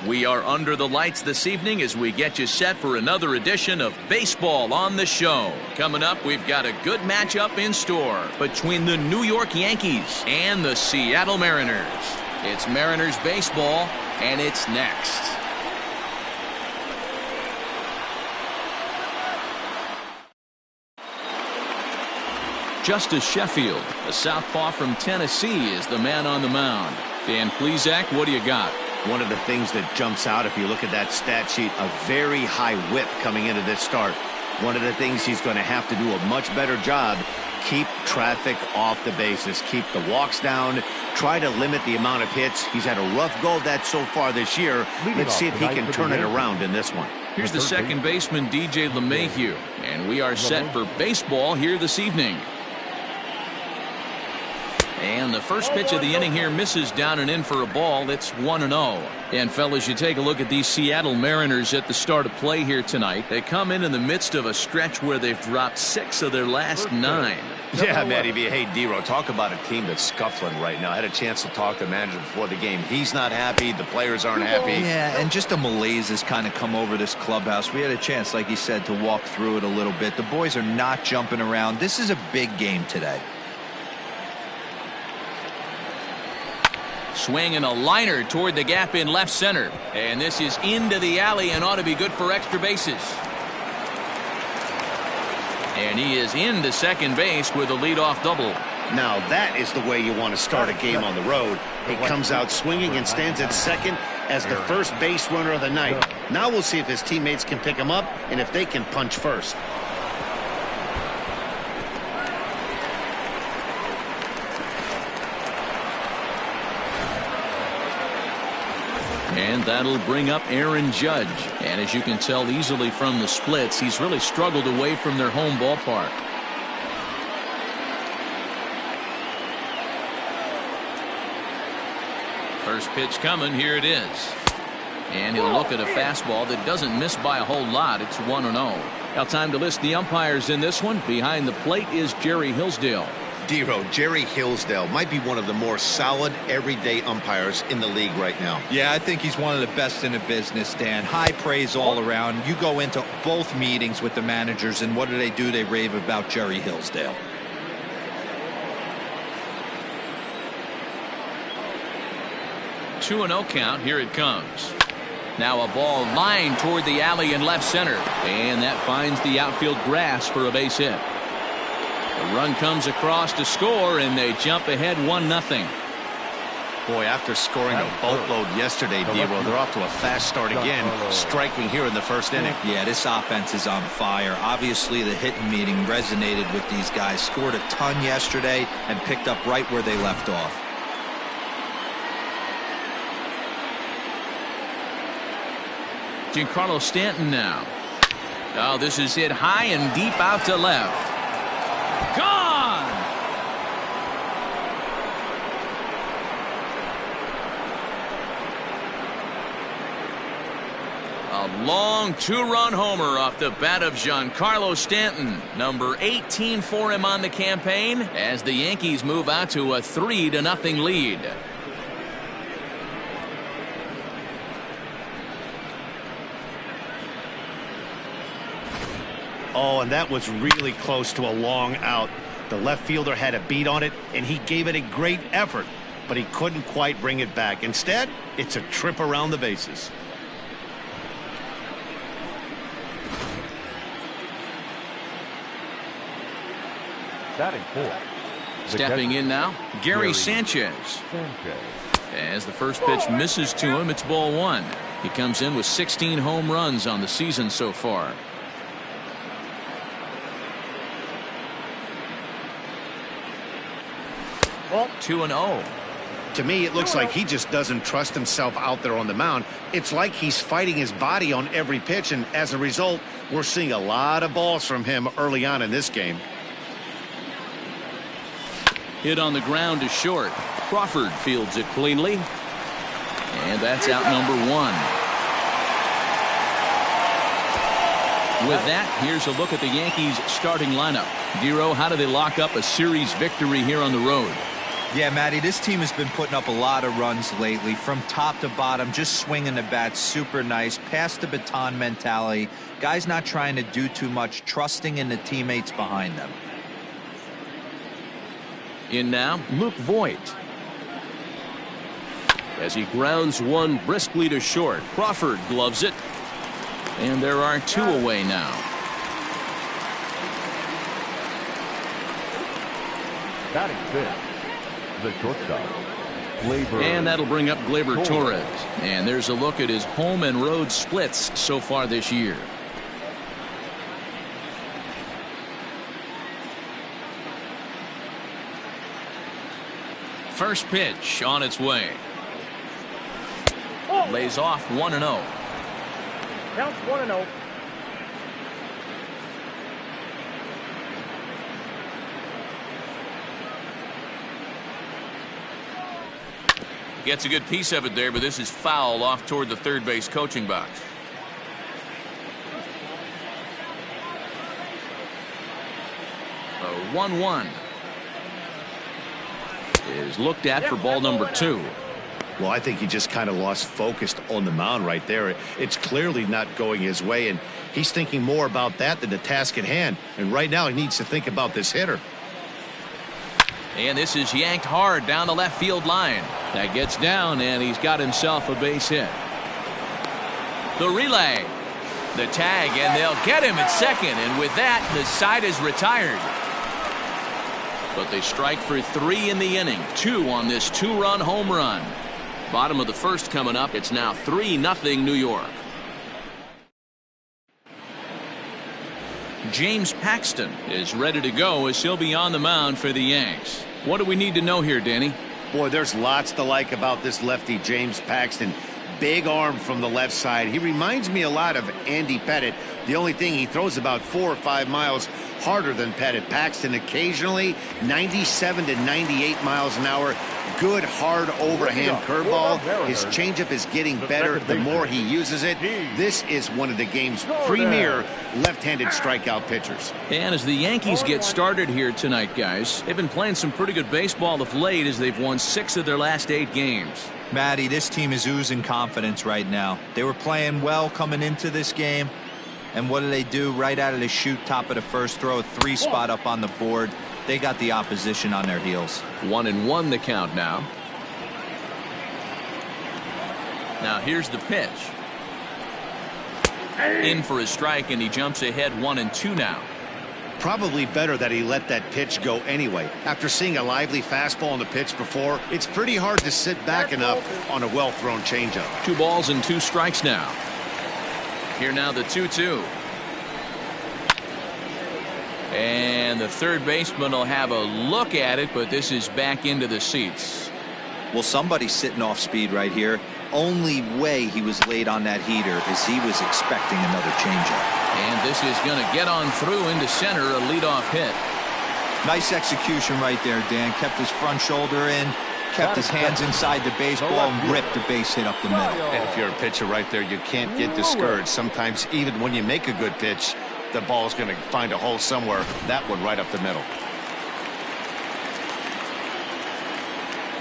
We are under the lights this evening as we get you set for another edition of Baseball on the Show. Coming up, we've got a good matchup in store between the New York Yankees and the Seattle Mariners. It's Mariners baseball, and it's next. Justice Sheffield, a southpaw from Tennessee, is the man on the mound. Dan Plesac, what do you got? One of the things that jumps out if you look at that stat sheet, a very high whip coming into this start. One of the things he's going to have to do a much better job, keep traffic off the bases, keep the walks down, try to limit the amount of hits. He's had a rough go of that so far this year. Let's see if he can turn it around in this one. Here's the second baseman, DJ LeMahieu, and we are set for baseball here this evening. And the first pitch of the inning here misses down and in for a ball. It's 1-0. And fellas, you take a look at these Seattle Mariners at the start of play here tonight. They come in the midst of a stretch where they've dropped 6 of their last 9. Yeah, Matty B. Hey, D-Ro, talk about a team that's scuffling right now. I had a chance to talk to the manager before the game. He's not happy. The players aren't happy. Yeah, and just a malaise has kind of come over this clubhouse. We had a chance, like you said, to walk through it a little bit. The boys are not jumping around. This is a big game today. Swinging a liner toward the gap in left center. And this is into the alley and ought to be good for extra bases. And he is into second base with a leadoff double. Now that is the way you want to start a game on the road. He comes out swinging and stands at second as the first base runner of the night. Now we'll see if his teammates can pick him up and if they can punch first. And that'll bring up Aaron Judge. And as you can tell easily from the splits, he's really struggled away from their home ballpark. First pitch coming. Here it is. And he'll look at a fastball that doesn't miss by a whole lot. It's 1-0. Now time to list the umpires in this one. Behind the plate is Jerry Hillsdale. D-Ro, Jerry Hillsdale might be one of the more solid everyday umpires in the league right now. Yeah, I think he's one of the best in the business, Dan. High praise all around. You go into both meetings with the managers, and what do? They rave about Jerry Hillsdale. Two 2-0 count. Here it comes. Now a ball lined toward the alley in left center. And that finds the outfield grass for a base hit. The run comes across to score, and they jump ahead 1-0. Boy, after scoring a boatload yesterday, D-Ro, they're off to a fast start again, striking here in the first inning. Yeah, this offense is on fire. Obviously, the hitting meeting resonated with these guys. Scored a ton yesterday and picked up right where they left off. Giancarlo Stanton now. Oh, this is hit high and deep out to left. Gone! A long 2-run homer off the bat of Giancarlo Stanton. Number 18 for him on the campaign as the Yankees move out to a 3-0 lead. Oh, and that was really close to a long out. The left fielder had a beat on it, and he gave it a great effort, but he couldn't quite bring it back. Instead, it's a trip around the bases. Batting fourth. Stepping in now, Gary Sanchez. As the first pitch misses to him, it's ball 1. He comes in with 16 home runs on the season so far. Well, 2-0. To me, it looks like he just doesn't trust himself out there on the mound. It's like he's fighting his body on every pitch, and as a result, we're seeing a lot of balls from him early on in this game. Hit on the ground to short. Crawford fields it cleanly. And that's out number 1. With that, here's a look at the Yankees starting lineup. D-Ro, how do they lock up a series victory here on the road? Yeah, Matty, this team has been putting up a lot of runs lately from top to bottom, just swinging the bat super nice, pass the baton mentality. Guys not trying to do too much, trusting in the teammates behind them. In now, Luke Voigt. As he grounds one briskly to short, Crawford gloves it. And there are 2 away now. Batting fifth, the shortstop, Gleyber. And that'll bring up Gleyber Torres. And there's a look at his home and road splits so far this year. First pitch on its way. Lays off 1-0. Counts 1-0. Gets a good piece of it there, but this is foul off toward the third base coaching box. A 1-1 is looked at for ball number 2. Well, I think he just kind of lost focus on the mound right there. It's clearly not going his way, and he's thinking more about that than the task at hand. And right now he needs to think about this hitter. And this is yanked hard down the left field line. That gets down, and he's got himself a base hit. The relay. The tag, and they'll get him at second. And with that, the side is retired. But they strike for 3 in the inning. 2 on this 2-run home run. Bottom of the first coming up. It's now 3-0 New York. James Paxton is ready to go as he'll be on the mound for the Yanks. What do we need to know here, Danny? Boy, there's lots to like about this lefty, James Paxton. Big arm from the left side. He reminds me a lot of Andy Pettitte. The only thing, he throws about 4 or 5 miles harder than Pettitte. Paxton occasionally 97 to 98 miles an hour. Good hard overhand curveball. His changeup is getting better the more he uses it. This is one of the game's premier left-handed strikeout pitchers. And as the Yankees get started here tonight, guys, they've been playing some pretty good baseball of late as they've won 6 of their last 8 games. Matty, this team is oozing confidence right now. They were playing well coming into this game. And what do? Right out of the chute, top of the first, throw a 3 spot up on the board. They got the opposition on their heels. 1-1 the count now. Now here's the pitch. In for a strike, and he jumps ahead 1-2 now. Probably better that he let that pitch go anyway. After seeing a lively fastball on the pitch before, it's pretty hard to sit back enough on a well-thrown changeup. 2 balls and 2 strikes now. Here now the 2-2. And the third baseman will have a look at it, but this is back into the seats. Well, somebody's sitting off speed right here. Only way he was late on that heater is he was expecting another changeup. And this is going to get on through into center, a leadoff hit. Nice execution right there, Dan. Kept his front shoulder in, kept his hands inside the baseball, and ripped the base hit up the middle. And if you're a pitcher right there, you can't get discouraged. Sometimes even when you make a good pitch, the ball's going to find a hole somewhere. That one right up the middle.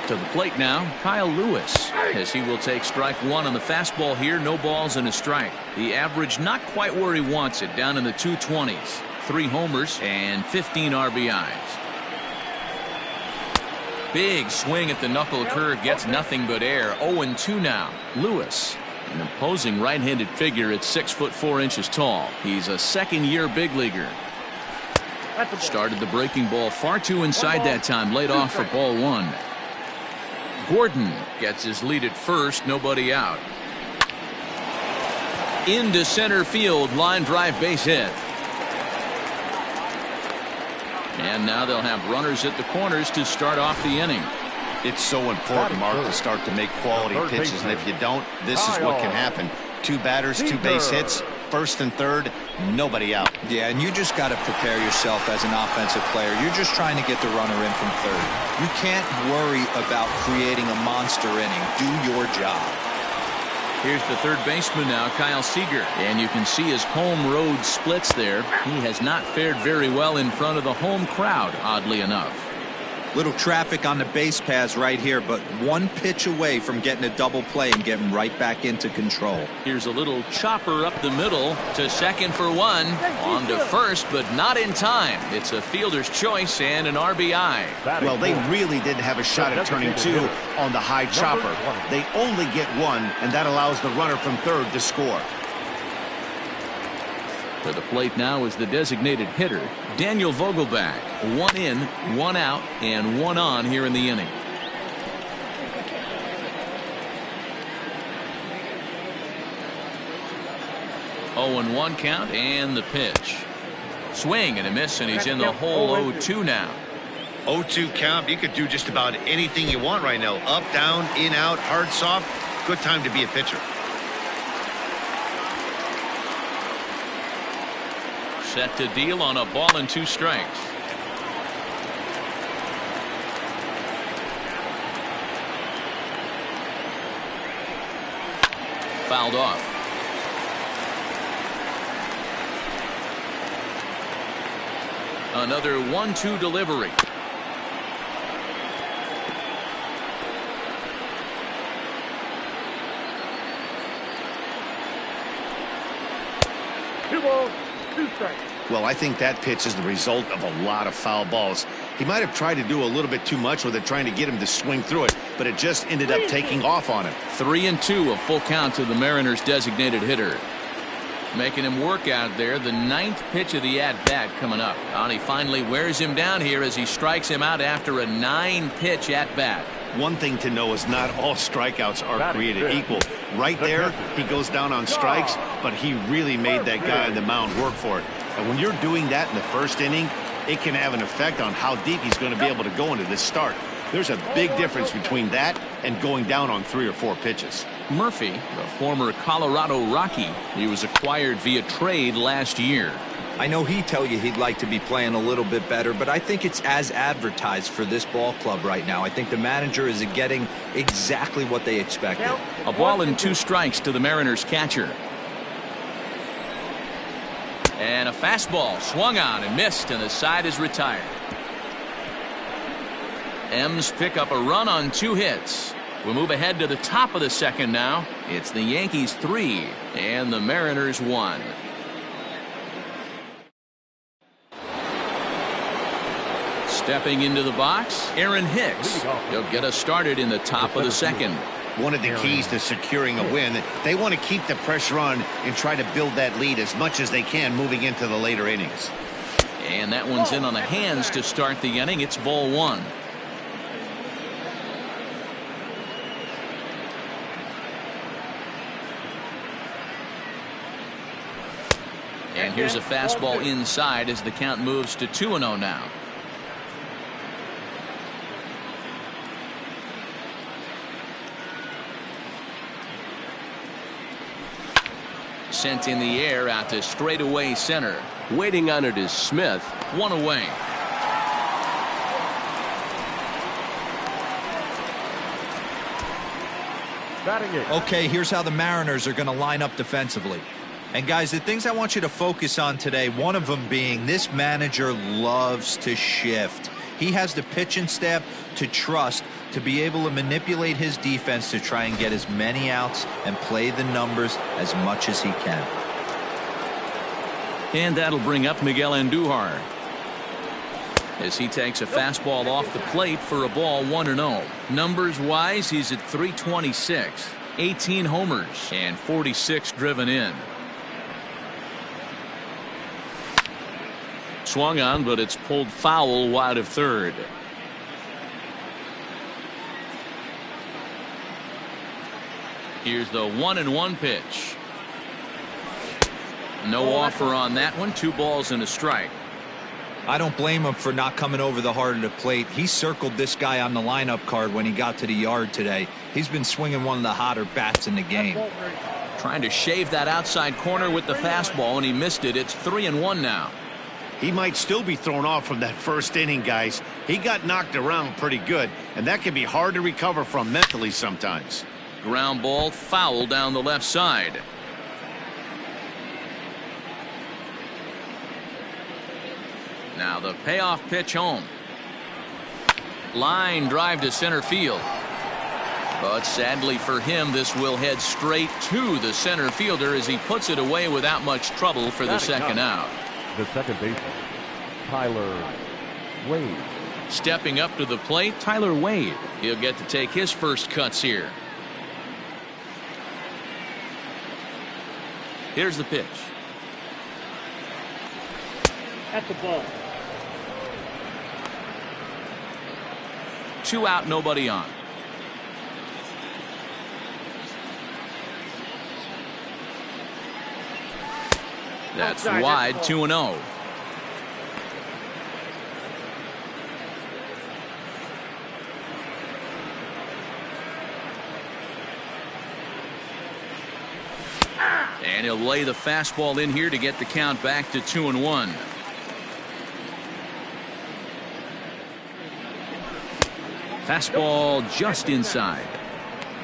To the plate now, Kyle Lewis, as he will take strike 1 on the fastball here. No balls and a strike. The average not quite where he wants it, down in the 220s. 3 homers and 15 RBIs. Big swing at the knuckle curve, gets nothing but air. 0-2 now. Lewis, an imposing right-handed figure at 6'4" tall. He's a second-year big leaguer. Started the breaking ball far too inside that time. Laid off for ball 1. Gordon gets his lead at first. Nobody out. Into center field. Line drive base hit. And now they'll have runners at the corners to start off the inning. It's so important, Mark, to start to make quality pitches, and if you don't, this is what can happen. 2 batters, 2 base hits, first and third, nobody out. Yeah, and you just got to prepare yourself as an offensive player. You're just trying to get the runner in from third. You can't worry about creating a monster inning. Do your job. Here's the third baseman now, Kyle Seager. And you can see his home road splits there. He has not fared very well in front of the home crowd, oddly enough. Little traffic on the base paths right here, but one pitch away from getting a double play and getting right back into control. Here's a little chopper up the middle to second for one. On to first, but not in time. It's a fielder's choice and an RBI. Well, they really didn't have a shot at turning two on the high chopper. They only get one, and that allows the runner from third to score. To the plate now is the designated hitter, Daniel Vogelback. 1 in, 1 out, and 1 on here in the inning. Oh, and 1 count, and the pitch. Swing and a miss, and he's in the hole 0-2 now. 0-2 count. You could do just about anything you want right now. Up, down, in, out, hard, soft. Good time to be a pitcher. Set to deal on a ball and 2 strikes. Fouled off. Another 1-2 delivery. Well, I think that pitch is the result of a lot of foul balls. He might have tried to do a little bit too much with it, trying to get him to swing through it, but it just ended up taking off on him. 3-2, a full count to the Mariners' designated hitter. Making him work out there. The 9th pitch of the at-bat coming up. And he finally wears him down here as he strikes him out after a 9-pitch at-bat. One thing to know is not all strikeouts are created equal. Right there, he goes down on strikes, but he really made that guy on the mound work for it. And when you're doing that in the first inning, it can have an effect on how deep he's going to be able to go into this start. There's a big difference between that and going down on 3 or 4 pitches. Murphy, the former Colorado Rocky, he was acquired via trade last year. I know he'd tell you he'd like to be playing a little bit better, but I think it's as advertised for this ball club right now. I think the manager is getting exactly what they expected. A ball and 2 strikes to the Mariners catcher. And a fastball swung on and missed, and the side is retired. M's pick up a run on 2 hits. We'll move ahead to the top of the second now. It's the Yankees 3 and the Mariners 1. Stepping into the box, Aaron Hicks. He'll get us started in the top of the second. One of the keys to securing a win, they want to keep the pressure on and try to build that lead as much as they can moving into the later innings. And that one's in on the hands to start the inning. It's ball 1. And here's a fastball inside as the count moves to 2-0 now. Sent in the air out to straightaway center. Waiting on it is Smith. 1 away. Okay, here's how the Mariners are going to line up defensively. And guys, the things I want you to focus on today, one of them being this manager loves to shift. He has the pitching staff to trust to be able to manipulate his defense to try and get as many outs and play the numbers as much as he can. And that'll bring up Miguel Andujar as he takes a fastball off the plate for a ball 1-0. Numbers wise, he's at 326, 18 homers and 46 driven in. Swung on, but it's pulled foul wide of third. Here's the 1-1 pitch. No offer on that one. 2 balls and a strike. I don't blame him for not coming over the heart of the plate. He circled this guy on the lineup card when he got to the yard today. He's been swinging one of the hotter bats in the game. Trying to shave that outside corner with the fastball, and he missed it. It's 3-1 now. He might still be thrown off from that first inning, guys. He got knocked around pretty good, and that can be hard to recover from mentally sometimes. Ground ball foul down the left side. Now the payoff pitch home. Line drive to center field. But sadly for him, this will head straight to the center fielder as he puts it away without much trouble for the second out. The second baseman, Tyler Wade. Stepping up to the plate, Tyler Wade. He'll get to take his first cuts here. Here's the pitch. At the ball. 2 out, nobody on. That's wide, 2-0. And he'll lay the fastball in here to get the count back to 2-1. Fastball just inside.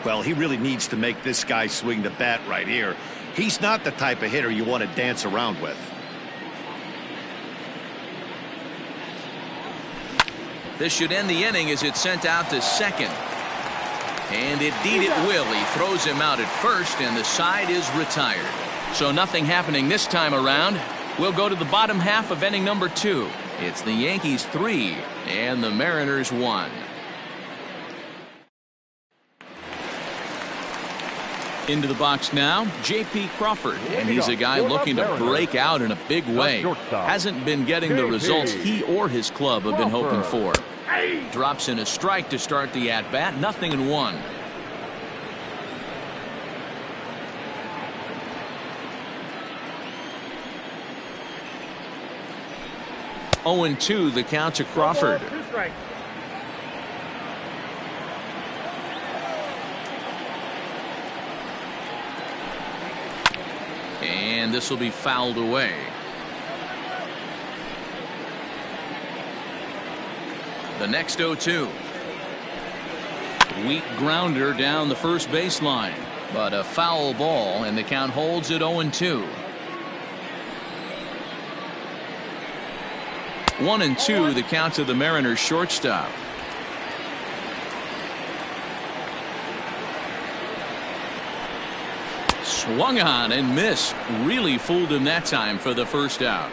Well, he really needs to make this guy swing the bat right here. He's not the type of hitter you want to dance around with. This should end the inning as it's sent out to second. And indeed it will. He throws him out at first, and the side is retired. So nothing happening this time around. We'll go to the bottom half of inning number 2. It's the Yankees 3 and the Mariners 1. Into the box now, J.P. Crawford, and he's a guy looking to break out in a big way. Hasn't been getting the results he or his club have been hoping for. Drops in a strike to start the at-bat, 0-1. Oh, 0-2 the count to Crawford. And this will be fouled away. The next 0-2. Weak grounder down the first baseline, but a foul ball, and the count holds at 0-2. 1-2 the count to the Mariners shortstop. Swung on and missed. Really fooled him that time for the first out.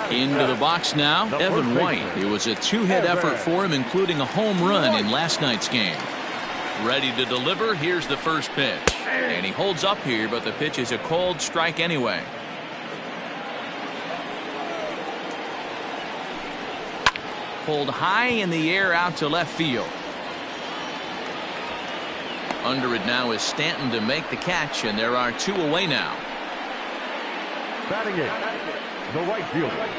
Into the box now, Evan White. It was a 2-hit effort for him, including a home run in last night's game. Ready to deliver. Here's the first pitch. And he holds up here, but the pitch is a cold strike anyway. Pulled high in the air out to left field. Under it now is Stanton to make the catch, and there are 2 away now. Batting in, the right fielder,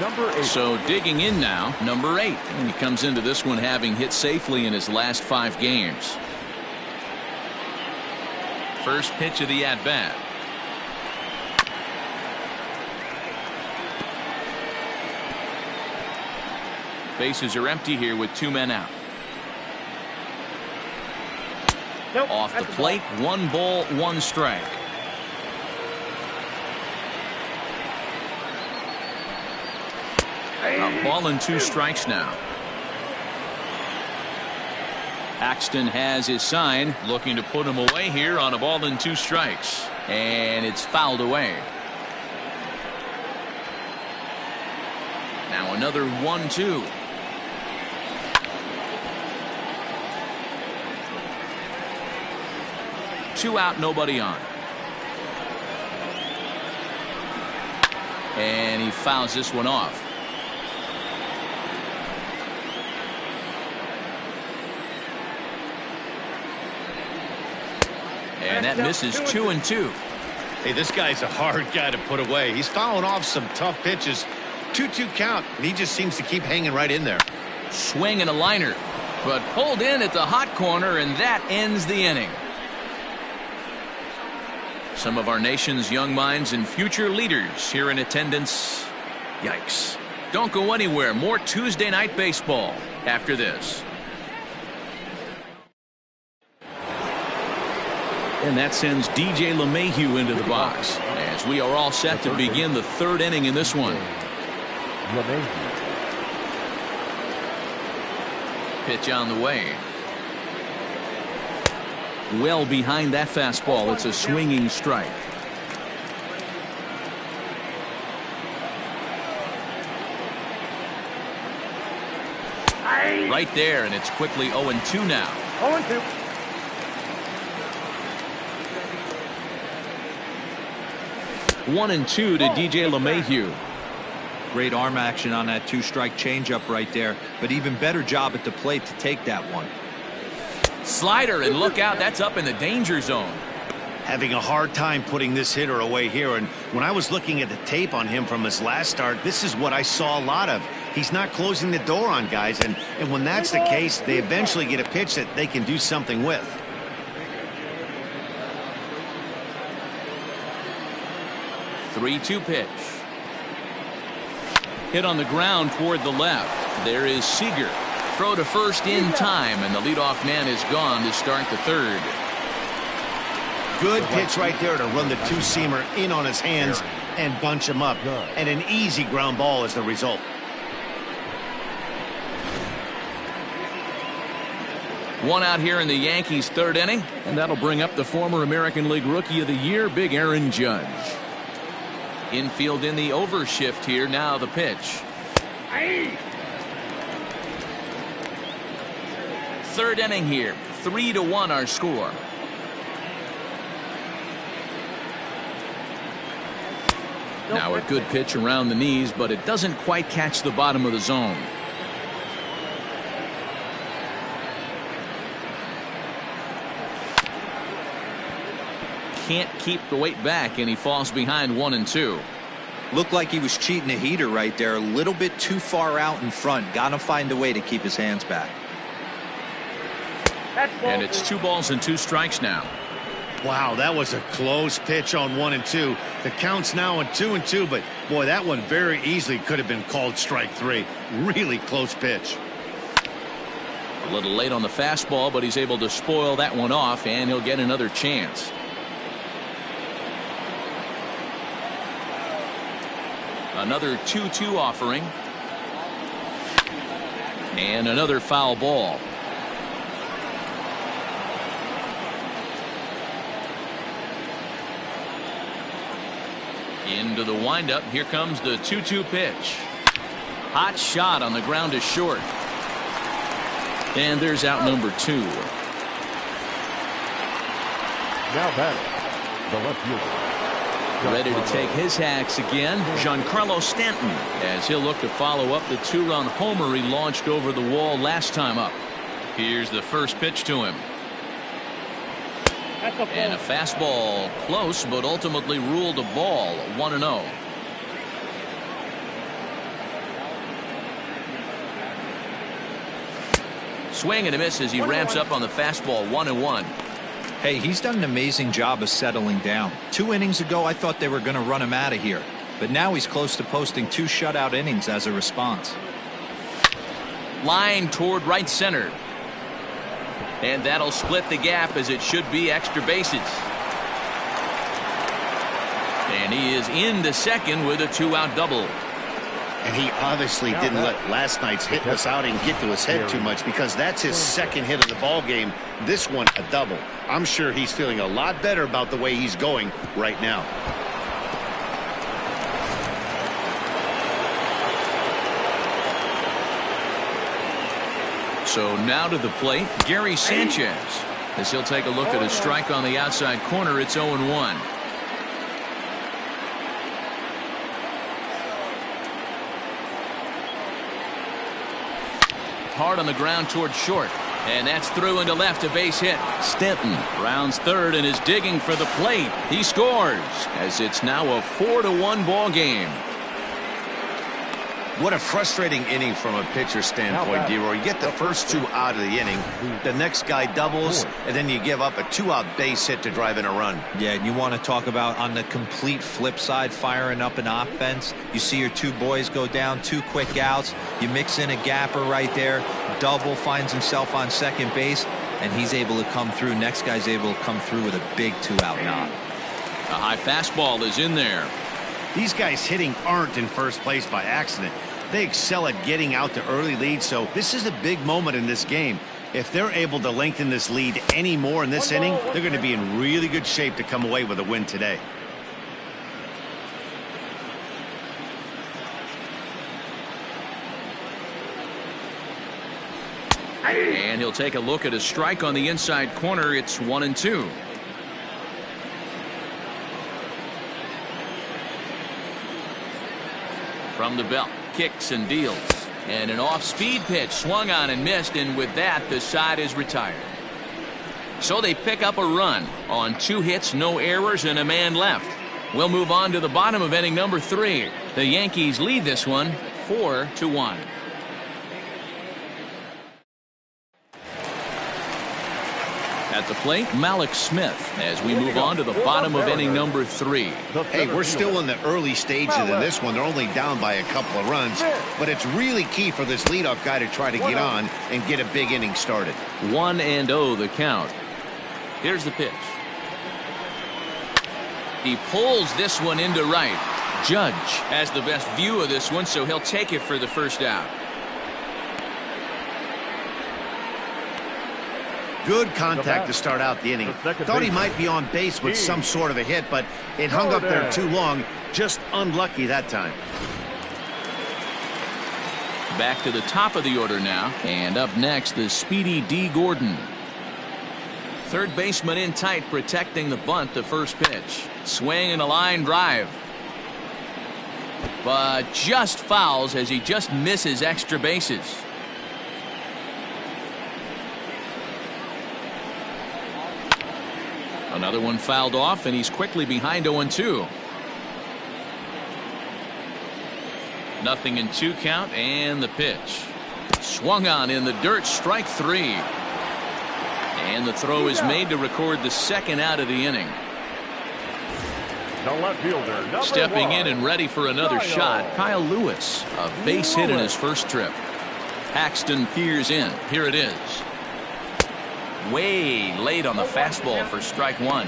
number 8. So digging in now, number 8. And he comes into this one having hit safely in his last 5 games. First pitch of the at-bat. Bases are empty here with 2 men out. Off the plate, 1 ball, 1 strike. A ball and 2 strikes now. Axton has his sign, looking to put him away here on a ball and 2 strikes. And it's fouled away. Now another 1-2. Two out, nobody on. And he fouls this one off. And that misses 2-2. Hey, this guy's a hard guy to put away. He's fouling off some tough pitches. 2-2 count, and he just seems to keep hanging right in there. Swing and a liner, but pulled in at the hot corner, and that ends the inning. Some of our nation's young minds and future leaders here in attendance. Yikes. Don't go anywhere. More Tuesday Night Baseball after this. And that sends DJ LeMahieu into the box as we are all set to begin the 3rd inning in this one. LeMahieu. Pitch on the way. Well behind that fastball. It's a swinging strike. Right there, and it's quickly 0-2 now. 0-2. One and two to DJ LeMahieu. Great arm action on that two-strike changeup right there, but even better job at the plate to take that one. Slider, and look out, that's up in the danger zone. Having a hard time putting this hitter away here, and when I was looking at the tape on him from his last start, this is what I saw a lot of. He's not closing the door on guys, and when that's the case, they eventually get a pitch that they can do something with. Three-two pitch. Hit on the ground toward the left. There is Seager. Throw to first in time, and the leadoff man is gone to start the third. Good pitch right there to run the two-seamer in on his hands and bunch him up. And an easy ground ball is the result. One out here in the Yankees' third inning, and that'll bring up the former American League Rookie of the Year, Big Aaron Judge. Infield in the overshift here. Now the pitch. Third inning here. 3-1 our score. Now a good pitch around the knees, but it doesn't quite catch the bottom of the zone. Can't keep the weight back, and he falls behind 1-2. Looked like he was cheating a heater right there, a little bit too far out in front. Gotta find a way to keep his hands back. And it's 2 balls and 2 strikes now. Wow, that was a close pitch on 1-2. The count's now on 2-2, but boy, that one very easily could have been called strike 3. Really close pitch. A little late on the fastball, but he's able to spoil that one off, and he'll get another chance. Another 2-2 offering. And another foul ball. Into the windup. Here comes the 2-2 pitch. Hot shot on the ground to short. And there's out number 2. Now batting, the left fielder. Ready to take his hacks again, Giancarlo Stanton, as he'll look to follow up the 2-run homer he launched over the wall last time up. Here's the first pitch to him. And a fastball close, but ultimately ruled a ball. 1-0. Swing and a miss as he ramps up on the fastball. 1-1. Hey, he's done an amazing job of settling down. 2 innings ago, I thought they were going to run him out of here. But now he's close to posting 2 shutout innings as a response. Line toward right center. And that'll split the gap, as it should be extra bases. And he is into second with a 2-out double. And he obviously didn't let last night's hitless outing get to his head too much, because that's his second hit of the ball game. This one a double. I'm sure he's feeling a lot better about the way he's going right now. So now to the plate, Gary Sanchez, as he'll take a look at a strike on the outside corner. It's 0-1. Hard on the ground toward short, and that's through into left, a base hit. Stanton rounds third and is digging for the plate. He scores, as it's now a 4-1 ball game. What a frustrating inning from a pitcher standpoint, D-Roy. You get the first 2 out of the inning, the next guy doubles, and then you give up a 2-out base hit to drive in a run. Yeah, and you want to talk about on the complete flip side, firing up an offense. You see your 2 boys go down, 2 quick outs. You mix in a gapper right there. Double, finds himself on second base, and he's able to come through. Next guy's able to come through with a big 2-out knock. A high fastball is in there. These guys hitting aren't in first place by accident. They excel at getting out to early leads, so this is a big moment in this game. If they're able to lengthen this lead any more in this inning, they're going to be in really good shape to come away with a win today. And he'll take a look at a strike on the inside corner. It's 1-2. From the belt, kicks and deals. And an off-speed pitch swung on and missed, and with that, the side is retired. So they pick up a run on 2 hits, no errors, and a man left. We'll move on to the bottom of inning number 3. The Yankees lead this one 4-1. At the plate, Malik Smith, as we move on to the bottom of inning number 3. Hey, we're still in the early stages of this one. They're only down by a couple of runs, but it's really key for this leadoff guy to try to get on and get a big inning started. 1-0 the count. Here's the pitch. He pulls this one into right. Judge has the best view of this one, so he'll take it for the first out. Good contact to start out the inning. Thought he might be on base with some sort of a hit, but it hung up there too long. Just unlucky that time. Back to the top of the order now. And up next, the speedy D. Gordon. Third baseman in tight, protecting the bunt, the first pitch. Swing and a line drive. But just fouls as he just misses extra bases. Another one fouled off, and he's quickly behind 0-2. 0-2 count, and the pitch. Swung on in the dirt, strike 3. And the throw is made to record the second out of the inning. The left fielder, stepping in and ready for another shot, Kyle Lewis. A base hit in his first trip. Paxton peers in. Here it is. Way late on the fastball for strike 1.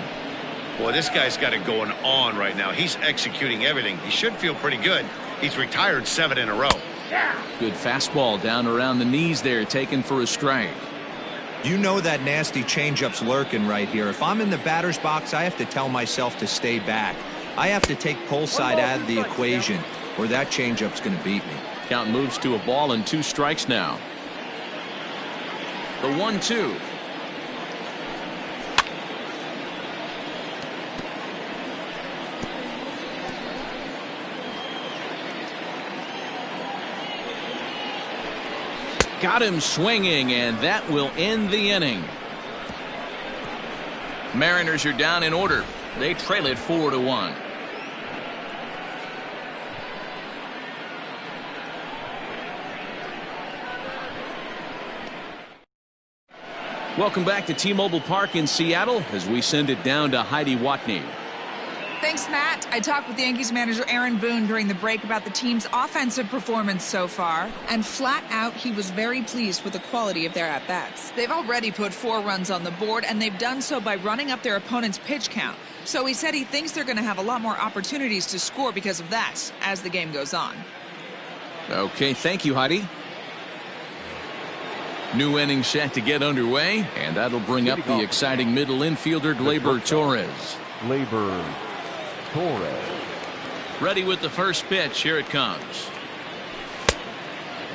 Boy, this guy's got it going on right now. He's executing everything. He should feel pretty good. He's retired 7 in a row. Good fastball down around the knees there, taken for a strike. You know that nasty changeup's lurking right here. If I'm in the batter's box, I have to tell myself to stay back. I have to take pull side out of the equation, or that changeup's going to beat me. Count moves to a ball and 2 strikes now. The 1-2. Got him swinging, and that will end the inning. Mariners are down in order. They trail it 4-1. Welcome back to T-Mobile Park in Seattle as we send it down to Heidi Watney. Thanks, Matt. I talked with Yankees manager Aaron Boone during the break about the team's offensive performance so far, and flat out he was very pleased with the quality of their at-bats. They've already put 4 runs on the board, and they've done so by running up their opponent's pitch count. So he said he thinks they're going to have a lot more opportunities to score because of that as the game goes on. Okay, thank you, Heidi. New inning set to get underway, and that'll bring up the exciting middle infielder Gleyber Torres. Gleyber Torres. Ready with the first pitch. Here it comes.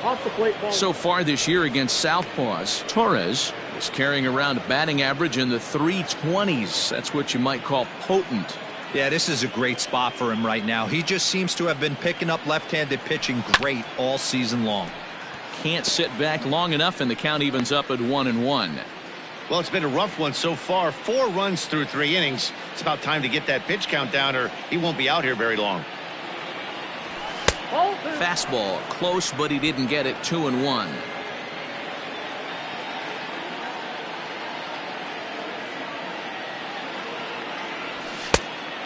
Off the plate ball. So far this year against Southpaws, Torres is carrying around a batting average in the 320s. That's what you might call potent. Yeah, this is a great spot for him right now. He just seems to have been picking up left-handed pitching great all season long. Can't sit back long enough, and the count evens up at 1-1. Well, it's been a rough one so far. 4 runs through 3 innings. It's about time to get that pitch count down, or he won't be out here very long. Fastball close, but he didn't get it. 2-1.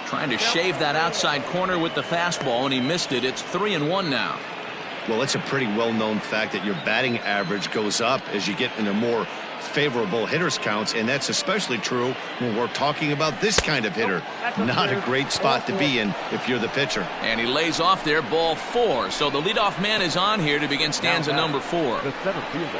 Trying to shave that outside corner with the fastball, and he missed it. It's 3-1 now. Well, it's a pretty well-known fact that your batting average goes up as you get into more favorable hitters counts, and that's especially true when we're talking about this kind of hitter. Not a great spot to be in if you're the pitcher. And he lays off there, ball 4. So the leadoff man is on here to begin stanza number 4. The center fielder,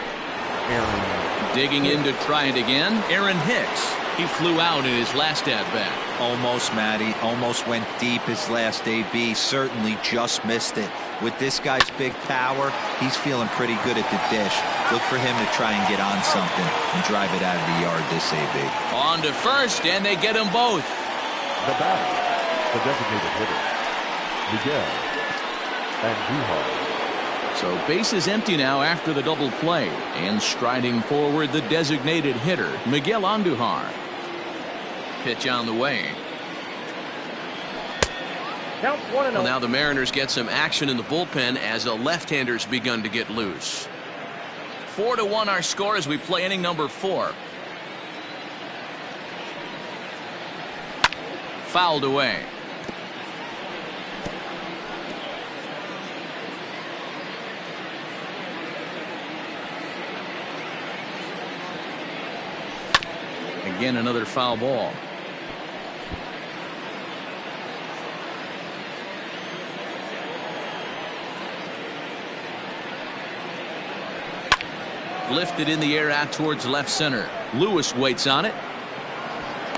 Aaron. Digging in to try it again, Aaron Hicks. He flew out in his last at-bat. Almost, Matty. Almost went deep his last AB. Certainly just missed it. With this guy's big power, he's feeling pretty good at the dish. Look for him to try and get on something and drive it out of the yard this AB. On to first, and they get them both. The batter, the designated hitter, Miguel Andujar. So base is empty now after the double play. And striding forward, the designated hitter, Miguel Andujar. Pitch on the way. Count 1-0. Well, now the Mariners get some action in the bullpen as a left-hander's begun to get loose. 4-1 our score as we play inning number 4. Fouled away. Again, another foul ball. Lifted in the air out towards left center. Lewis waits on it.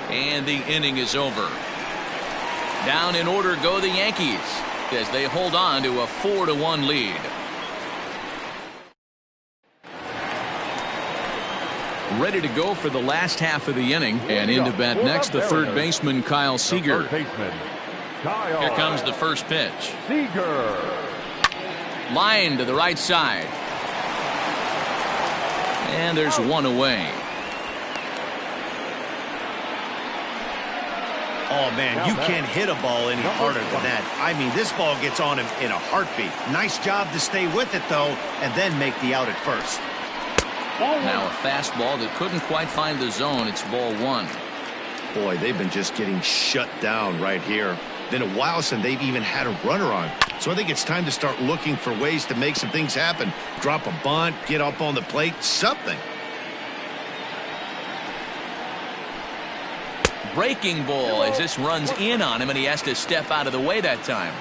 And the inning is over. Down in order go the Yankees as they hold on to a 4-1 lead. Ready to go for the last half of the inning. And in to bat next, the third baseman, Kyle Seager. Here comes the first pitch. Seager. Line to the right side. And there's one away. Oh, man, you can't hit a ball any harder than that. I mean, this ball gets on him in a heartbeat. Nice job to stay with it, though, and then make the out at first. Now a fastball that couldn't quite find the zone. It's ball 1. Boy, they've been just getting shut down right here. Been a while since they've even had a runner on. So I think it's time to start looking for ways to make some things happen. Drop a bunt, get up on the plate, something. Breaking ball as this runs in on him, and he has to step out of the way that time.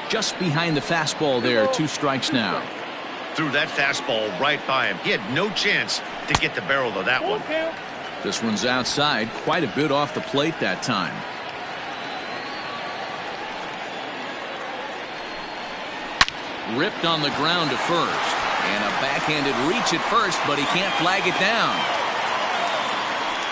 Just behind the fastball there. 2 strikes now. Threw that fastball right by him. He had no chance to get the barrel of that one. This one's outside, quite a bit off the plate that time. Ripped on the ground to first. And a backhanded reach at first, but he can't flag it down.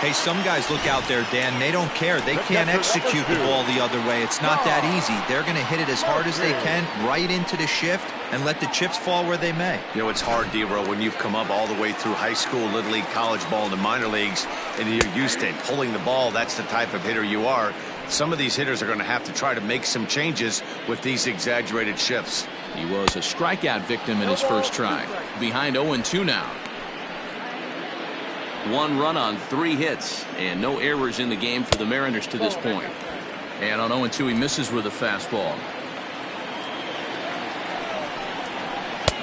Hey, some guys look out there, Dan. They don't care. They can't execute the ball the other way. It's not that easy. They're going to hit it as hard as they can right into the shift and let the chips fall where they may. You know, it's hard, D-Row, when you've come up all the way through high school, little league, college ball, and the minor leagues, and you're used to pulling the ball. That's the type of hitter you are. Some of these hitters are going to have to try to make some changes with these exaggerated shifts. He was a strikeout victim in his first try. Behind 0-2 now. 1 run on 3 hits and no errors in the game for the Mariners to this point. And on 0-2 he misses with a fastball.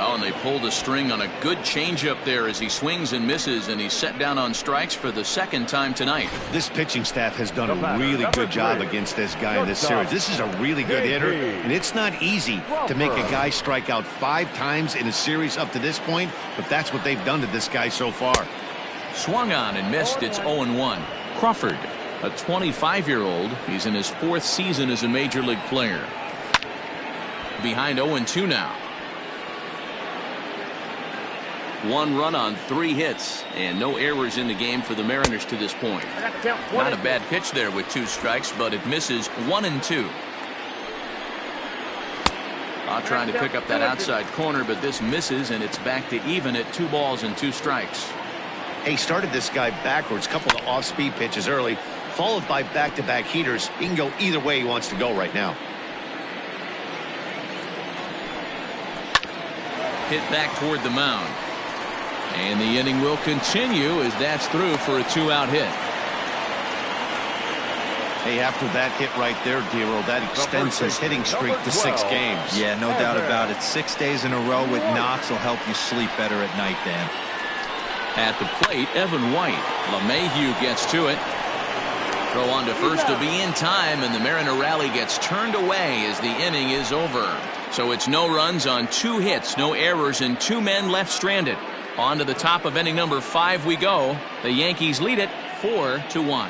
Oh, and they pulled a string on a good changeup there as he swings and misses, and he's set down on strikes for the 2nd time tonight. This pitching staff has done a really good job against this guy in this series. This is a really good hitter, and it's not easy to make a guy strike out 5 times in a series up to this point, but that's what they've done to this guy so far. Swung on and missed. It's 0-1. Crawford, a 25-year-old. He's in his 4th season as a major league player. Behind 0-2 now. 1 run on 3 hits and no errors in the game for the Mariners to this point. Not a bad pitch there with 2 strikes, but it misses 1-2. Trying to pick up that outside corner, but this misses, and it's back to even at 2 balls and 2 strikes. He started this guy backwards, couple of off-speed pitches early, followed by back-to-back heaters. He can go either way he wants to go right now. Hit back toward the mound. And the inning will continue as that's through for a 2-out hit. Hey, after that hit right there, Dero, that extends his hitting streak to 6 games. Yeah, no doubt about it. 6 days in a row with knocks will help you sleep better at night, Dan. At the plate, Evan White. LeMahieu gets to it. Throw on to first to be in time, and the Mariner rally gets turned away as the inning is over. So it's no runs on 2 hits, no errors, and 2 men left stranded. On to the top of inning number 5 we go. The Yankees lead it 4-1.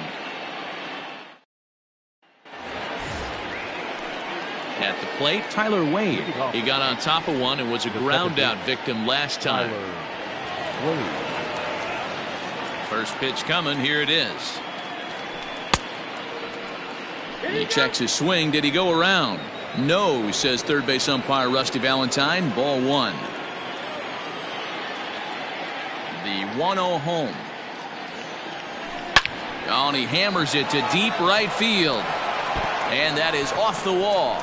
At the plate, Tyler Wade. He got on top of one and was a ground out victim last time. First pitch coming. Here it is. He checks his swing. Did he go around? No, says third base umpire Rusty Valentine. Ball 1. The 1-0 home. Oh, and he hammers it to deep right field. And that is off the wall.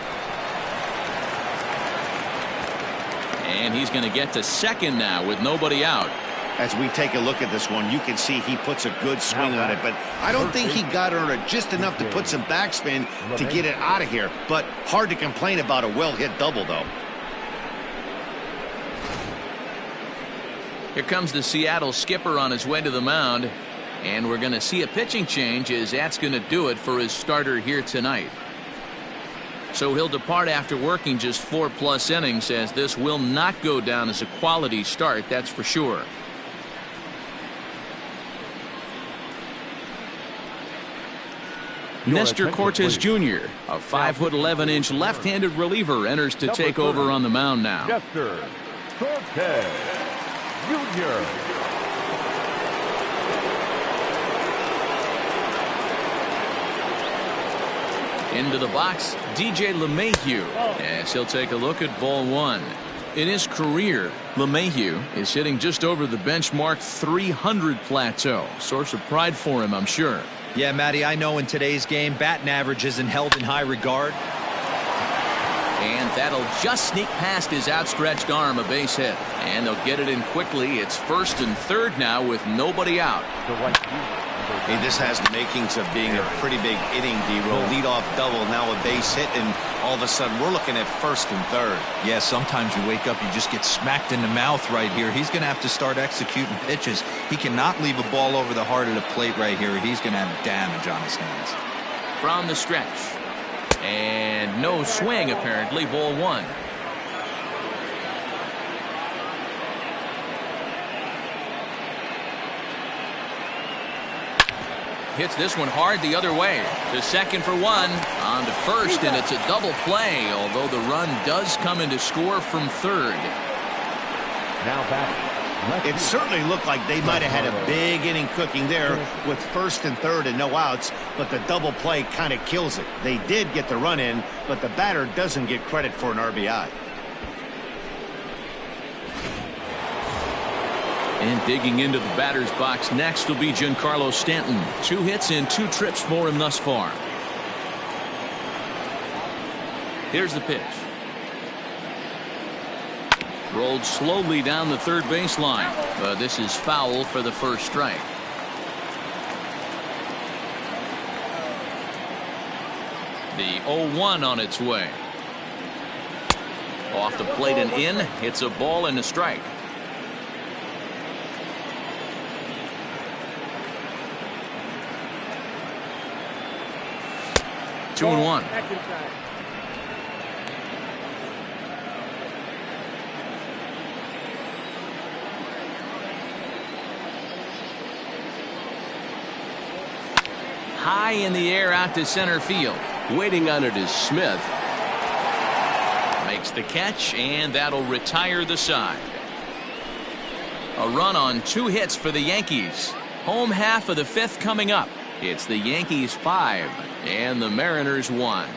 And he's going to get to second now with nobody out. As we take a look at this one, you can see he puts a good swing on it, but I don't think he got under it just enough to put some backspin to get it out of here. But hard to complain about a well-hit double, though. Here comes the Seattle skipper on his way to the mound. And we're going to see a pitching change as that's going to do it for his starter here tonight. So he'll depart after working just 4+ innings, as this will not go down as a quality start, that's for sure. Nestor Cortes Jr., a 5'11" left-handed reliever, enters to take over on the mound now. Nestor Cortes Jr. Into the box, DJ LeMahieu, as he'll take a look at ball 1. In his career, LeMahieu is hitting just over the benchmark 300 plateau. Source of pride for him, I'm sure. Yeah, Matty, I know in today's game, batting average isn't held in high regard. And that'll just sneak past his outstretched arm, a base hit. And they'll get it in quickly. It's first and third now with nobody out. Hey, this has the makings of being a pretty big inning, D-Roll. Leadoff double, now a base hit, and all of a sudden we're looking at first and third. Yeah, sometimes you wake up, you just get smacked in the mouth right here. He's going to have to start executing pitches. He cannot leave a ball over the heart of the plate right here. He's going to have damage on his hands. From the stretch. And no swing, apparently. Ball 1. Hits this one hard the other way. To second for 1. On to first, and it's a double play, although the run does come into score from third. Now back. It certainly looked like they might have had a big inning cooking there with first and third and no outs, but the double play kind of kills it. They did get the run in, but the batter doesn't get credit for an RBI. And digging into the batter's box next will be Giancarlo Stanton. 2 hits and 2 trips for him thus far. Here's the pitch. Rolled slowly down the third baseline, but this is foul for the first strike. The 0-1 on its way. Off the plate and in. It's a ball and a strike. Two and 1. High in the air out to center field. Waiting on it is Smith. Makes the catch, and that'll retire the side. A run on 2 hits for the Yankees. Home half of the 5th coming up. It's the Yankees 5 and the Mariners 1.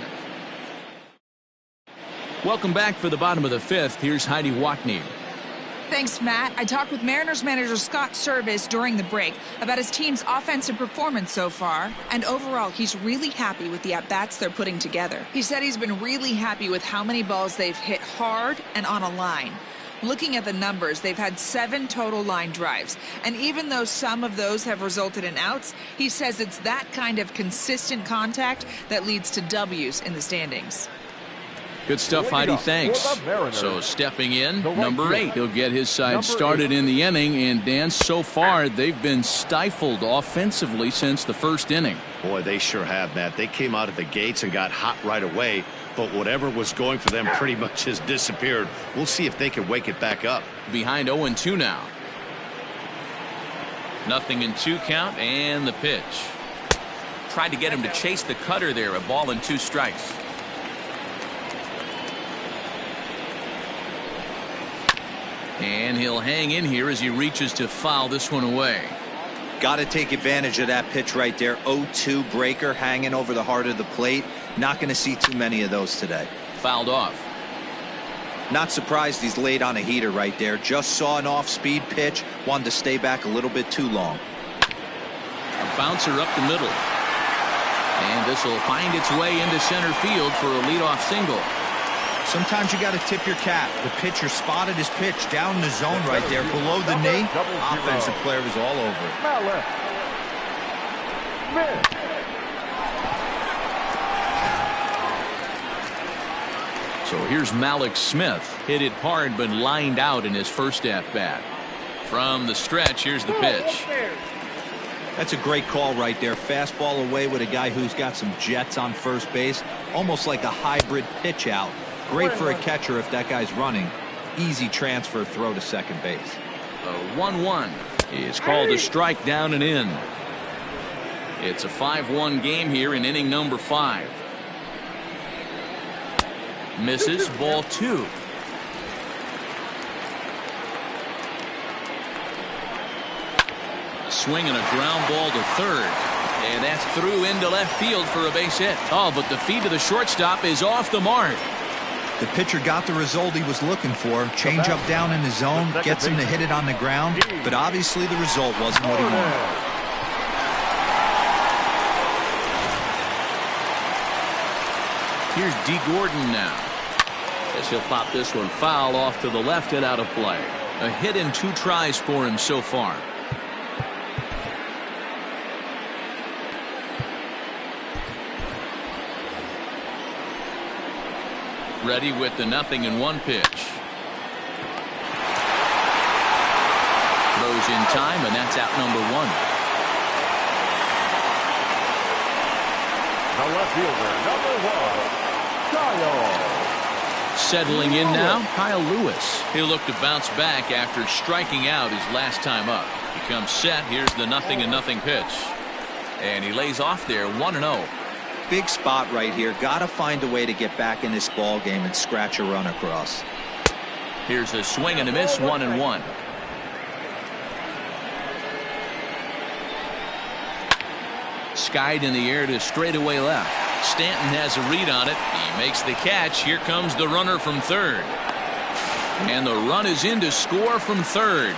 Welcome back for the bottom of the 5th. Here's Heidi Watney. Thanks, Matt. I talked with Mariners manager Scott Service during the break about his team's offensive performance so far, and overall he's really happy with the at-bats they're putting together. He said he's been really happy with how many balls they've hit hard and on a line. Looking at the numbers, they've had 7 total line drives. And even though some of those have resulted in outs, he says it's that kind of consistent contact that leads to W's in the standings. Good stuff, Heidi. Thanks. So stepping in, number 8. He'll get his side started in the inning. And Dan, so far, they've been stifled offensively since the first inning. Boy, they sure have, Matt. They came out of the gates and got hot right away. But whatever was going for them pretty much has disappeared. We'll see if they can wake it back up. Behind 0-2 now. 0-2 count, and the pitch. Tried to get him to chase the cutter there. A ball and 2 strikes. And he'll hang in here as he reaches to foul this one away. Got to take advantage of that pitch right there. 0-2 breaker hanging over the heart of the plate. Not going to see too many of those today. Fouled off. Not surprised he's laid on a heater right there. Just saw an off-speed pitch. Wanted to stay back a little bit too long. A bouncer up the middle. And this will find its way into center field for a leadoff single. Sometimes you got to tip your cap. The pitcher spotted his pitch down in the zone right there below the knee. Offensive player was all over it. So here's Malik Smith. Hit it hard but lined out in his first at-bat. From the stretch, here's the pitch. That's a great call right there. Fastball away with a guy who's got some jets on first base. Almost like a hybrid pitch out. Great for a catcher if that guy's running. Easy transfer throw to second base. A 1-1 is called a strike down and in. It's a 5-1 game here in inning number 5. Misses, ball 2. A swing and a ground ball to third. And that's through into left field for a base hit. Oh, but the feed to the shortstop is off the mark. The pitcher got the result he was looking for. Change up down in the zone, gets him to hit it on the ground, but obviously the result wasn't what he wanted. Here's D. Gordon now. As he'll pop this one foul off to the left and out of play. A hit in 2 tries for him so far. Ready with the 0-1 pitch. Throws in time, and that's out number 1. The left fielder, number 1, Kyle. Settling in now, Kyle Lewis. He'll look to bounce back after striking out his last time up. He comes set. Here's the 0-0 pitch. And he lays off there, 1-0. Big spot right here. Got to find a way to get back in this ball game and scratch a run across. Here's a swing and a miss, 1-1. Skied in the air to straightaway left. Stanton has a read on it. He makes the catch. Here comes the runner from third. And the run is in to score from third.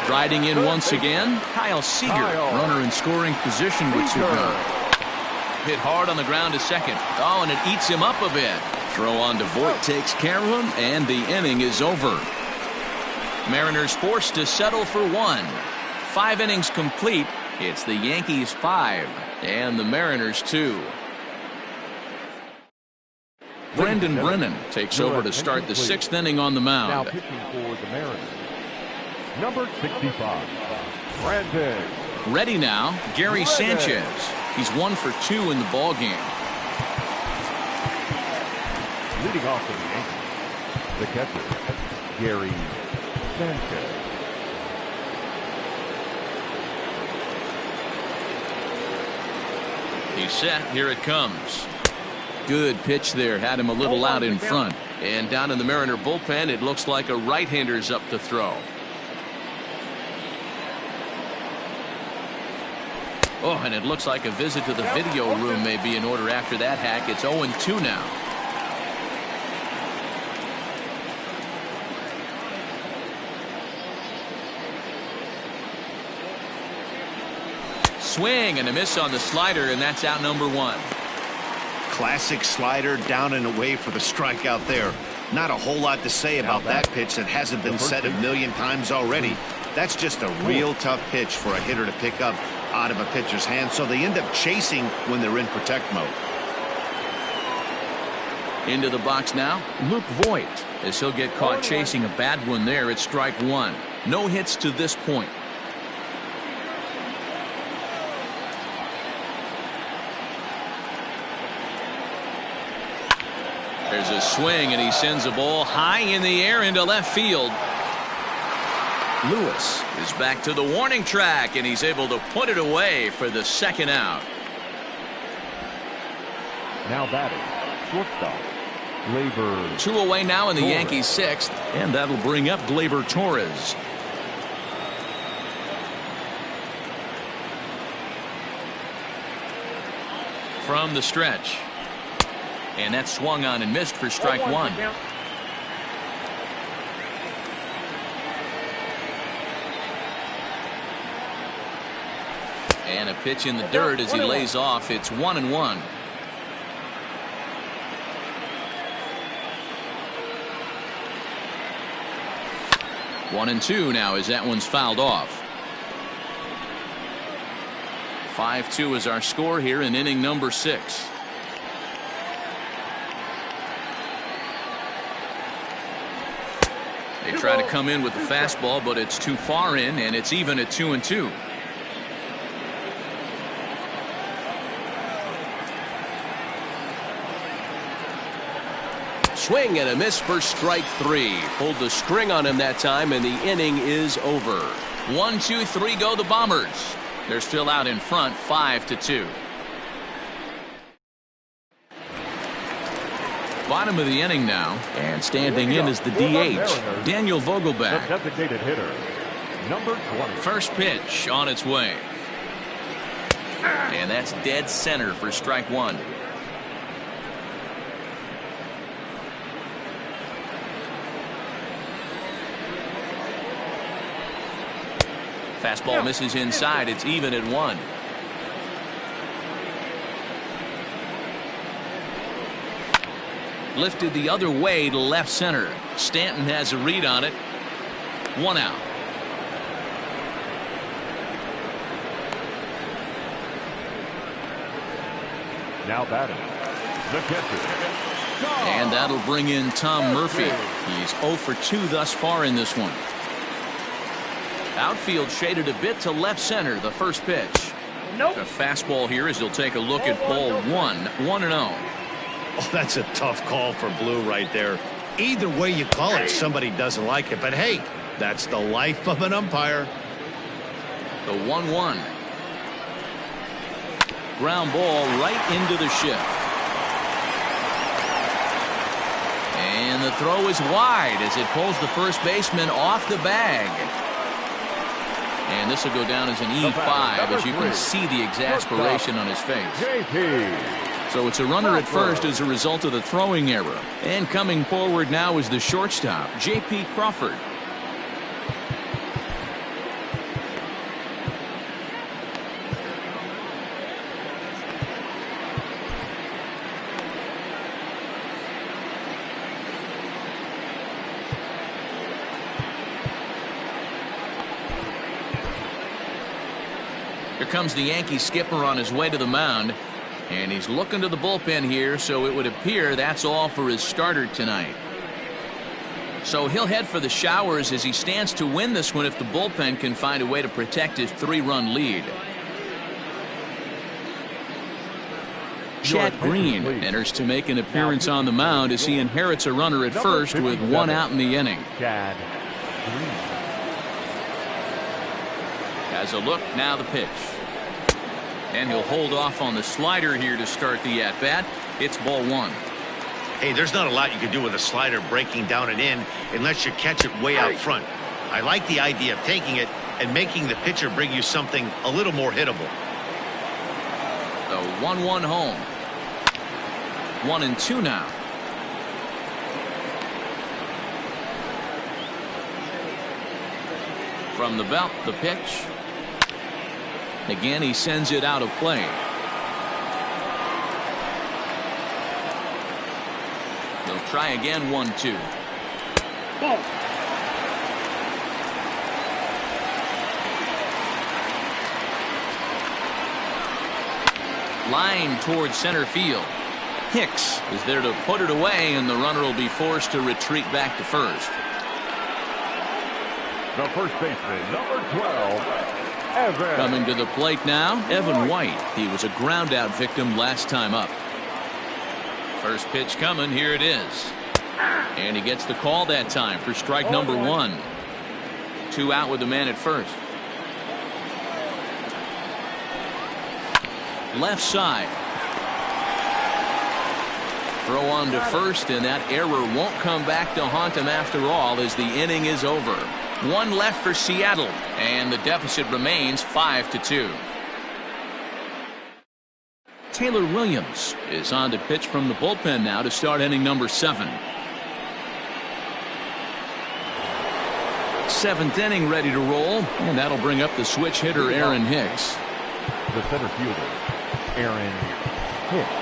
Riding in once again, Kyle Seager. Runner in scoring position with 2 gone. Hit hard on the ground to second. Oh, and it eats him up a bit. Throw on to Voit takes care of him, and the inning is over. Mariners forced to settle for 1. 5 innings complete. It's the Yankees 5 and the Mariners 2. Brendan Brennan takes over to start the 6th inning on the mound. Now pitching for the Mariners, number 65, Brandon. Ready now, Gary Sanchez. He's 1 for 2 in the ball game. Leading off for the Yankees, the catcher, Gary Sanchez. He's set. Here it comes. Good pitch there. Had him a little out in front. And down in the Mariner bullpen, it looks like a right-hander's up to throw. Oh, and it looks like a visit to the video room may be in order after that hack. It's 0-2 now. Swing and a miss on the slider, and that's out number 1. Classic slider down and away for the strikeout there. Not a whole lot to say about that pitch that hasn't been said a million times already. That's just a real tough pitch for a hitter to pick up out of a pitcher's hand, so they end up chasing when they're in protect mode. Into the box now, Luke Voigt, as he'll get caught chasing a bad one there at strike one. No hits to this point. There's a swing, and he sends a ball high in the air into left field. Lewis is back to the warning track, and he's able to put it away for the second out. Now batting, shortstop, Gleyber. 2 away now in the Yankees' 6th, and that'll bring up Gleyber Torres. From the stretch. And that's swung on and missed for strike one. And a pitch in the dirt as he lays off. It's 1-1. One and two now as that one's fouled off. 5-2 is our score here in inning number 6. They try to come in with the fastball, but it's too far in, and it's even at 2-2. Swing and a miss for strike 3. Pulled the string on him that time, and the inning is over. 1, 2, 3 go the Bombers. They're still out in front, 5-2. Bottom of the inning now, and standing in is the DH, Daniel Vogelbach. The designated hitter, number 20. First pitch on its way. And that's dead center for strike one. Fastball misses inside. It's even at 1. Lifted the other way to left center. Stanton has a read on it. 1 out. Now batting, the catcher. And that'll bring in Tom Murphy. He's 0 for 2 thus far in this one. Outfield shaded a bit to left center. The first pitch. Nope. A fastball here as he'll take a look at ball 1. 1-0. Oh, that's a tough call for Blue right there. Either way you call it, somebody doesn't like it. But hey, that's the life of an umpire. The 1-1. Ground ball right into the shift. And the throw is wide as it pulls the first baseman off the bag. And this will go down as an E5 as you can see the exasperation on his face. So it's a runner at first as a result of the throwing error. And coming forward now is the shortstop, J.P. Crawford. Here comes the Yankee skipper on his way to the mound. And he's looking to the bullpen here, so it would appear that's all for his starter tonight. So he'll head for the showers as he stands to win this one if the bullpen can find a way to protect his 3-run lead. Chad Green enters to make an appearance on the mound as he inherits a runner at first with 1 out in the inning. Chad Green has a look, now the pitch. And he'll hold off on the slider here to start the at-bat. It's ball 1. Hey, there's not a lot you can do with a slider breaking down and in unless you catch it way out front. I like the idea of taking it and making the pitcher bring you something a little more hittable. The 1-1 home. 1-2 now. From the belt, the pitch. Again, he sends it out of play. They'll try again, 1-2. Ball. Line towards center field. Hicks is there to put it away, and the runner will be forced to retreat back to first. The first baseman, number 12, Evan. Coming to the plate now, Evan White. He was a ground out victim last time up. First pitch coming, here it is. And he gets the call that time for strike number 1. 2 out with the man at first. Left side. Throw on to first, and that error won't come back to haunt him after all as the inning is over. 1 left for Seattle, and the deficit remains 5-2. Taylor Williams is on to pitch from the bullpen now to start inning number 7. 7th inning ready to roll, and that'll bring up the switch hitter Aaron Hicks. The center fielder, Aaron Hicks.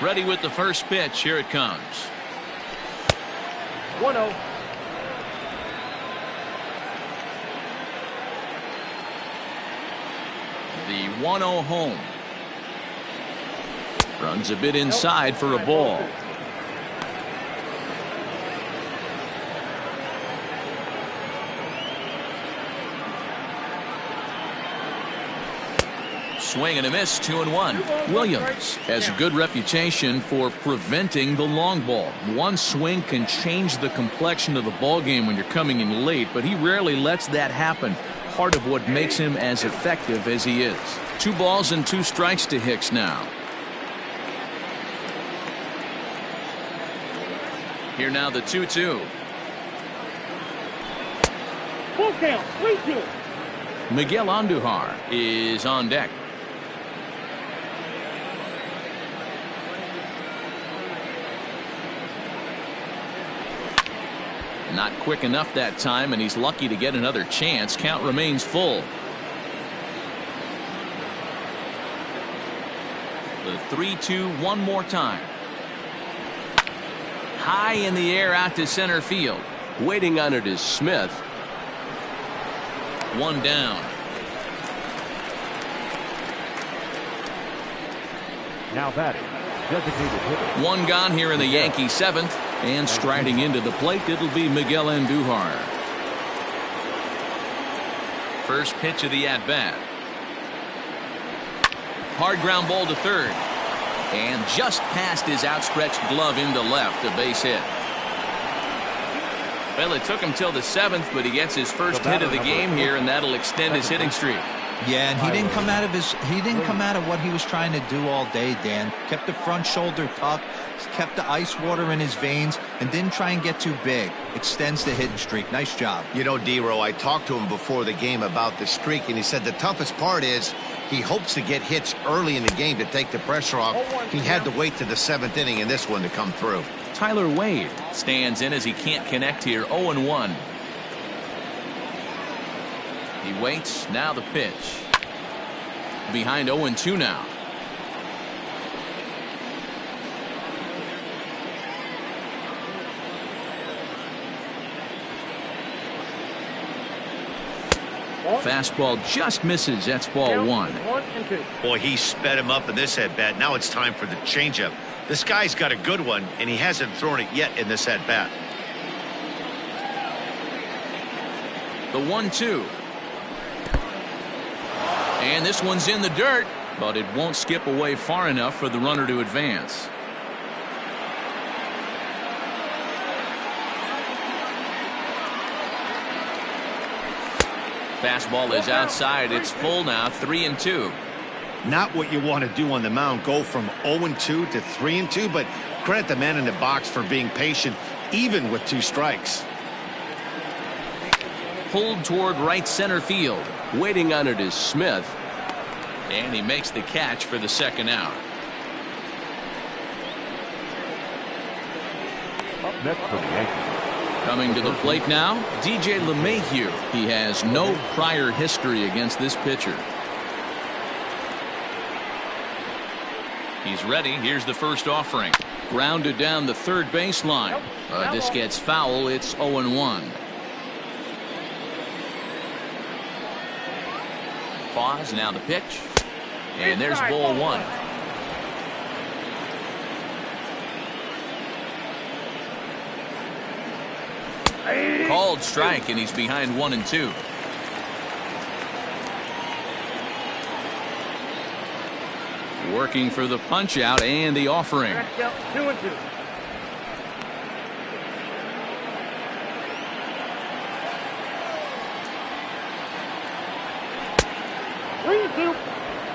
Ready with the first pitch. Here it comes. 1-0. The 1-0 home. Runs a bit inside for a ball. Swing and a miss, 2-1. Williams has a good reputation for preventing the long ball. One swing can change the complexion of the ball game when you're coming in late, but he rarely lets that happen. Part of what makes him as effective as he is. 2 balls and 2 strikes to Hicks now. Here now the 2-2. Full count, 3-2. Miguel Andujar is on deck. Not quick enough that time, and he's lucky to get another chance. Count remains full. The 3-2 one more time. High in the air out to center field. Waiting on it is Smith. 1 down. Now batting, designated hitter. 1 gone here in the Yankee 7th. And striding into the plate, it'll be Miguel Andujar. First pitch of the at-bat. Hard ground ball to third. And just past his outstretched glove into left, a base hit. Well, it took him till the 7th, but he gets his first hit of the game here, and that'll extend his hitting streak. Yeah, and he didn't come out of what he was trying to do all day, Dan. Kept the front shoulder tucked, kept the ice water in his veins, and didn't try and get too big. Extends the hitting streak. Nice job. You know, D-Row, I talked to him before the game about the streak, and he said the toughest part is he hopes to get hits early in the game to take the pressure off. He had to wait to the 7th inning in this one to come through. Tyler Wade stands in as he can't connect here. 0-1. He waits. Now the pitch. Behind 0-2 now. Fastball just misses. That's ball 1. 1-2. Boy, he sped him up in this at-bat. Now it's time for the changeup. This guy's got a good one, and he hasn't thrown it yet in this at-bat. The 1-2. And this one's in the dirt, but it won't skip away far enough for the runner to advance. Fastball is outside. It's full now. 3-2. Not what you want to do on the mound. Go from 0-2 to 3-2, but credit the man in the box for being patient, even with 2 strikes. Pulled toward right center field. Waiting on it is Smith. And he makes the catch for the 2nd out. Up next for the Yankees. Coming to the plate now, DJ LeMahieu. He has no prior history against this pitcher. He's ready. Here's the first offering. Grounded down the third baseline. This gets foul. It's 0-1. Pause. Now the pitch. And there's ball one. Called strike, and he's behind 1-2. Working for the punch out and the offering. 2-2.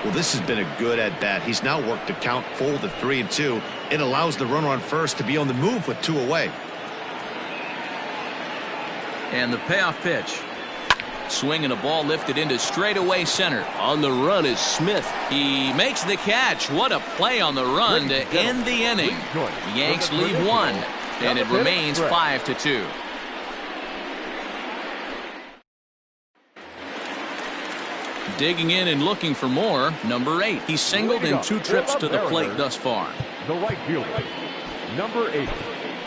Well, this has been a good at-bat. He's now worked the count full to 3-2. It allows the runner on first to be on the move with 2 away. And the payoff pitch. Swinging a ball lifted into straightaway center. On the run is Smith. He makes the catch. What a play on the run to end the inning. The Yanks lead 1, and it remains 5-2. Digging in and looking for more, number 8. He's singled in 2 trips to the plate thus far. The right fielder, number 8.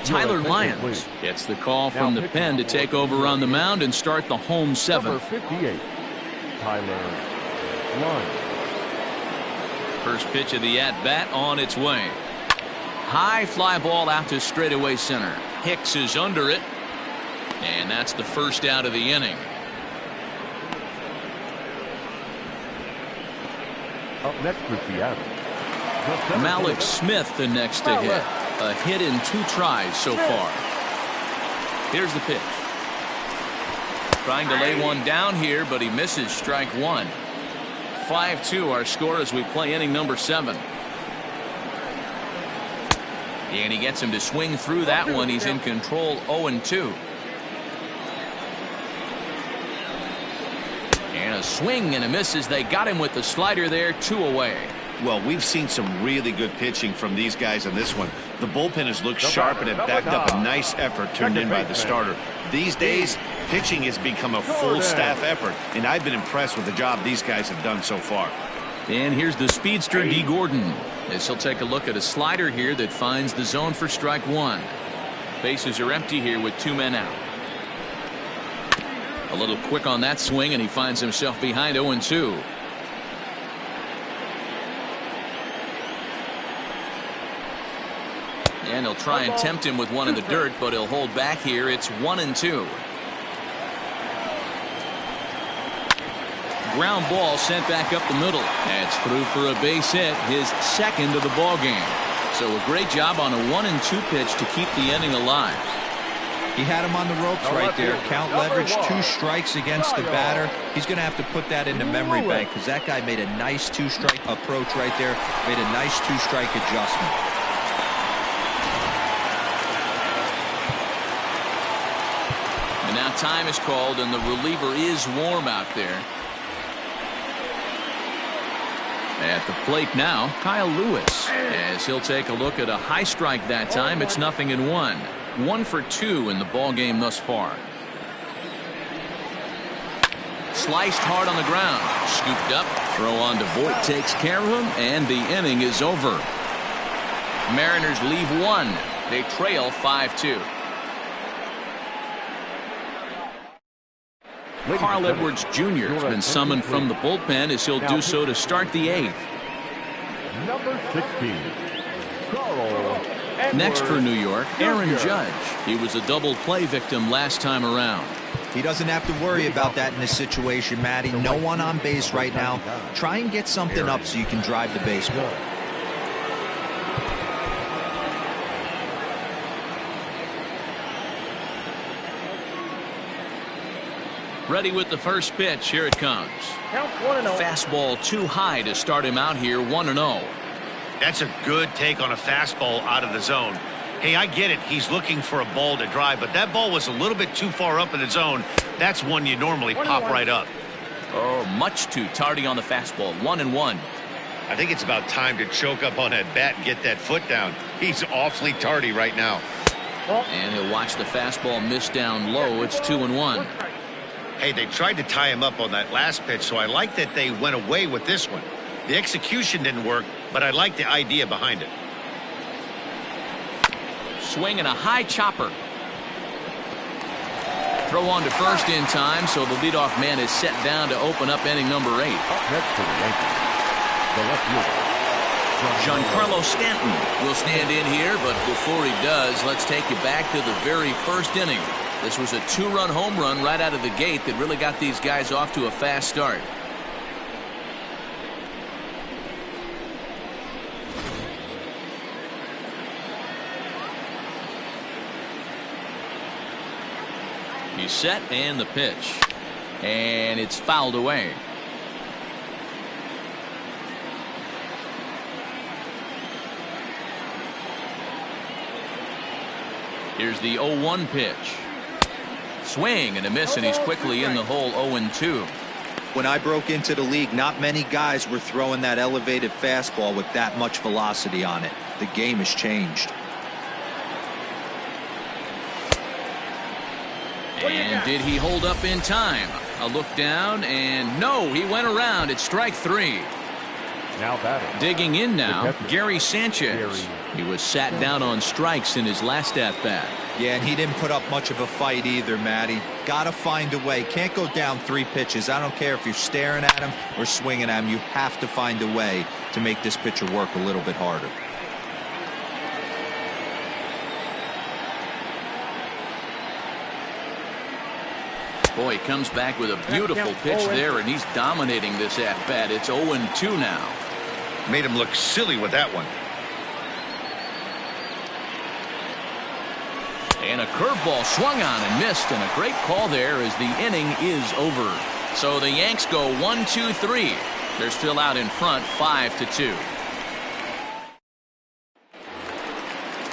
Tyler Lyons gets the call from the pen to take over on the mound and start the home 7th. Number 58, Tyler Lyons. First pitch of the at-bat on its way. High fly ball out to straightaway center. Hicks is under it, and that's the first out of the inning. Up next for Seattle, Malik Smith the next to hit. A hit in 2 tries so far. Here's the pitch. Trying to lay one down here, but he misses strike 1. 5-2 our score as we play inning number 7. And he gets him to swing through that one. He's in control 0-2. And a swing and a miss as they got him with the slider there, 2 away. Well, we've seen some really good pitching from these guys on this one. The bullpen has looked sharp and it backed up a nice effort turned in by the starter. These days, pitching has become a full staff effort, and I've been impressed with the job these guys have done so far. And here's the speedster D. Gordon, as he'll take a look at a slider here that finds the zone for strike 1. Bases are empty here with 2 men out. A little quick on that swing, and he finds himself behind 0-2. And he'll try and tempt him with one in the dirt, but he'll hold back here. It's 1-2. Ground ball sent back up the middle. That's through for a base hit, his 2nd of the ball game. So a great job on a 1-2 pitch to keep the inning alive. He had him on the ropes right there. Count leverage, 2 strikes against the batter. He's going to have to put that into memory bank because that guy made a nice 2-strike approach right there. Made a nice 2-strike adjustment. And now time is called, and the reliever is warm out there. At the plate now, Kyle Lewis, as he'll take a look at a high strike that time. It's 0-1. 1 for 2 in the ball game thus far. Sliced hard on the ground. Scooped up. Throw on to Voit takes care of him, and the inning is over. Mariners leave 1. They trail 5-2. Carl Edwards Jr. has been summoned from the bullpen as he'll do so to start the 8th. Number 16, Carl. Next for New York, Aaron Judge. He was a double play victim last time around. He doesn't have to worry about that in this situation, Matty. No one on base right now. Try and get something up so you can drive the baseball. Ready with the first pitch. Here it comes. Fastball too high to start him out here, 1-0. That's a good take on a fastball out of the zone. Hey, I get it. He's looking for a ball to drive, but that ball was a little bit too far up in the zone. That's one you normally pop right up. Oh, much too tardy on the fastball, 1-1. I think it's about time to choke up on that bat and get that foot down. He's awfully tardy right now. And he'll watch the fastball miss down low. It's 2-1. Hey, they tried to tie him up on that last pitch, so I like that they went away with this one. The execution didn't work, but I like the idea behind it. Swing and a high chopper. Throw on to first in time, so the leadoff man is set down to open up inning number 8. Up next for the Yankees, the left fielder, Giancarlo Stanton will stand in here, but before he does, let's take you back to the very first inning. This was a 2-run home run right out of the gate that really got these guys off to a fast start. He's set, and the pitch. And it's fouled away. Here's the 0-1 pitch. Swing and a miss, and he's quickly in the hole. 0-2. When I broke into the league, not many guys were throwing that elevated fastball with that much velocity on it. The game has changed. And did he hold up in time? A look down, and no, he went around. It's strike 3. now batting. Digging in now, Gary Sanchez. He was sat down on strikes in his last at-bat. Yeah, and he didn't put up much of a fight either, Matty. Got to find a way. Can't go down 3 pitches. I don't care if you're staring at him or swinging at him. You have to find a way to make this pitcher work a little bit harder. Boy, he comes back with a beautiful pitch there, and he's dominating this at-bat. It's 0-2 now. Made him look silly with that one. And a curveball swung on and missed, and a great call there as the inning is over. So the Yanks go 1-2-3. They're still out in front 5-2.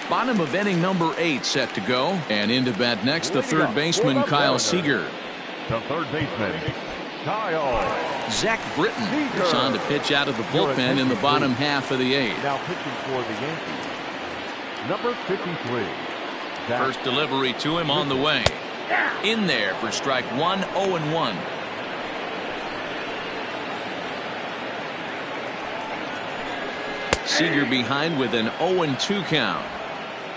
Bottom of inning number 8 set to go, and into bat next the third baseman Kyle Seager. The third baseman, Kyle. Zach Britton is on to pitch out of the bullpen in the bottom half of the 8th. Now pitching for the Yankees, number 53. First delivery to him on the way. In there for strike 1, 0-1. Seager behind with an 0-2 count.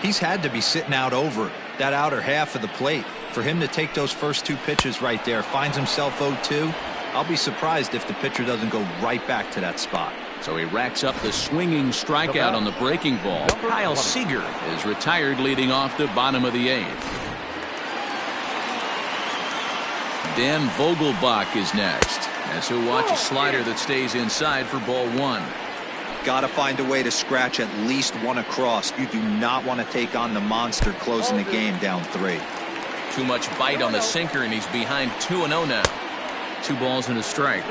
He's had to be sitting out over that outer half of the plate. For him to take those first 2 pitches right there, finds himself 0-2. I'll be surprised if the pitcher doesn't go right back to that spot. So he racks up the swinging strikeout on the breaking ball. Kyle Seager is retired, leading off the bottom of the 8th. Dan Vogelbach is next, as he'll watch a slider that stays inside for ball 1. Got to find a way to scratch at least one across. You do not want to take on the monster closing the game down 3. Too much bite on the sinker, and he's behind 2-0 now. 2 balls and a strike.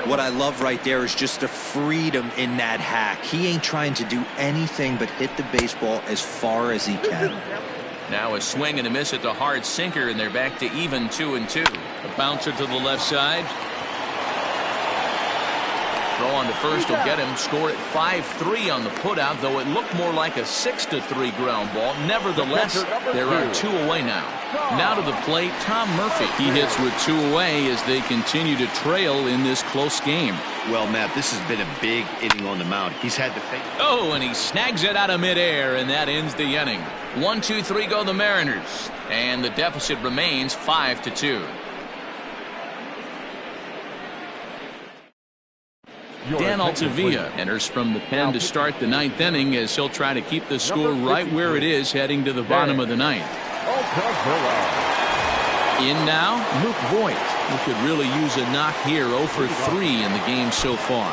What I love right there is just the freedom in that hack. He ain't trying to do anything but hit the baseball as far as he can. Now a swing and a miss at the hard sinker, and they're back to even 2-2. A bouncer to the left side. Throw on to first will get him. Score at 5-3 on the putout, though it looked more like a 6-3 ground ball. Nevertheless, there are 2 away now. Now to the plate, Tom Murphy. He hits with 2 away as they continue to trail in this close game. Well, Matt, this has been a big inning on the mound. He's had to face. Oh, and he snags it out of midair, and that ends the inning. 1-2-3 go the Mariners, and the deficit remains 5-2. Dan Altavilla enters from the pen to start the 9th inning, as he'll try to keep the score right where it is heading to the bottom of the 9th. In now, Luke Voigt, who could really use a knock here. 0 for 3 in the game so far.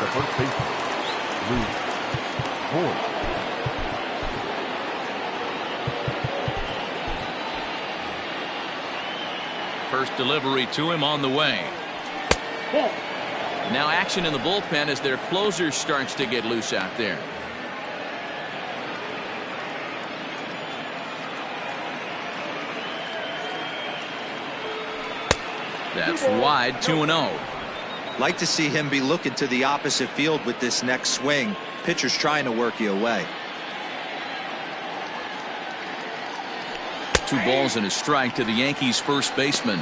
First delivery to him on the way. Now action in the bullpen as their closer starts to get loose out there. That's wide, 2-0. Like to see him be looking to the opposite field with this next swing. Pitcher's trying to work you away. 2 balls and a strike to the Yankees first baseman.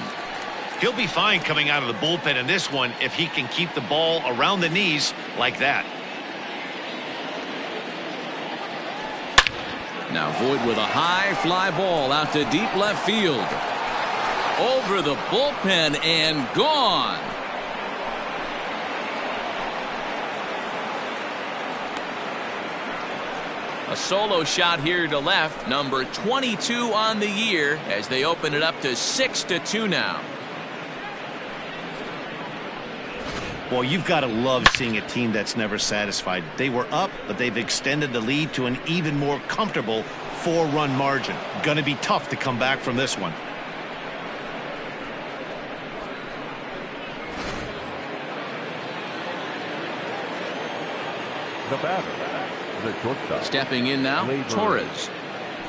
He'll be fine coming out of the bullpen in this one if he can keep the ball around the knees like that. Now Voit with a high fly ball out to deep left field. Over the bullpen and gone. A solo shot here to left, number 22 on the year, as they open it up to 6-2 now. Boy, you've got to love seeing a team that's never satisfied. They were up, but they've extended the lead to an even more comfortable 4-run margin. Going to be tough to come back from this one. The batter, the shortstop. Stepping in now, Torres.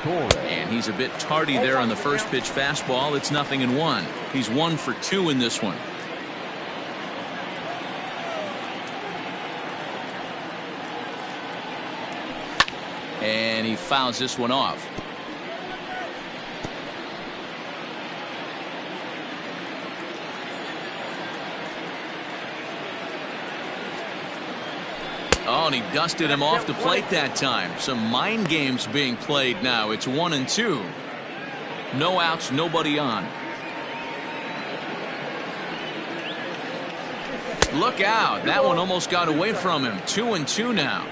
And he's a bit tardy there on the first pitch fastball. It's 0-1. He's 1 for 2 in this one. And he fouls this one off. Oh, and he dusted him off the plate that time. Some mind games being played now. It's 1-2. No outs, nobody on. Look out. That one almost got away from him. 2-2 now.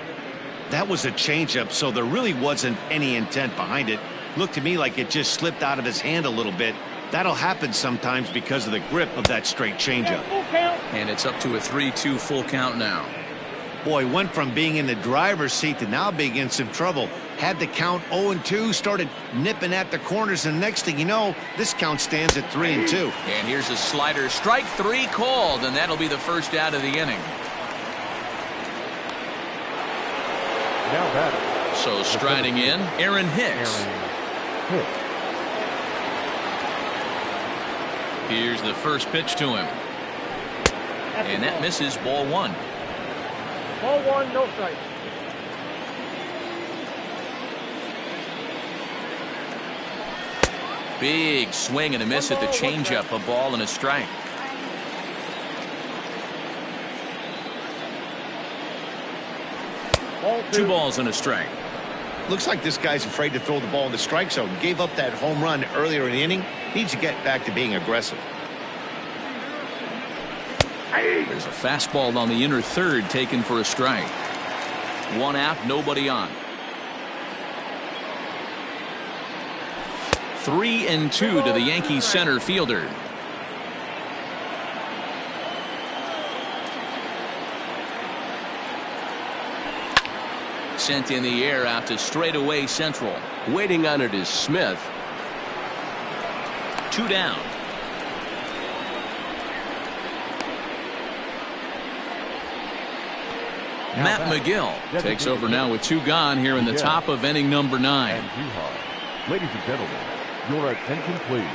That was a changeup, so there really wasn't any intent behind it. Looked to me like it just slipped out of his hand a little bit. That'll happen sometimes because of the grip of that straight changeup. And it's up to a 3-2 full count now. Boy, went from being in the driver's seat to now being in some trouble. Had the count 0-2, started nipping at the corners, and next thing you know, this count stands at 3-2. And here's a slider. Strike 3 called, and that'll be the first out of the inning. Now batter. So striding in, Aaron Hicks. Here's the first pitch to him. And that misses, ball 1. Ball 1, no strike. Big swing and a miss at the changeup. A ball and a strike. Ball 2 balls and a strike. Looks like this guy's afraid to throw the ball in the strike zone. Gave up that home run earlier in the inning. Needs to get back to being aggressive. There's a fastball on the inner third taken for a strike. 1 out, nobody on. 3-2 to the Yankees center fielder. Sent in the air out to straightaway central. Waiting on it is Smith. 2 down. Matt McGill takes over now with 2 gone here in the top of inning number 9. Ladies and gentlemen, your attention please.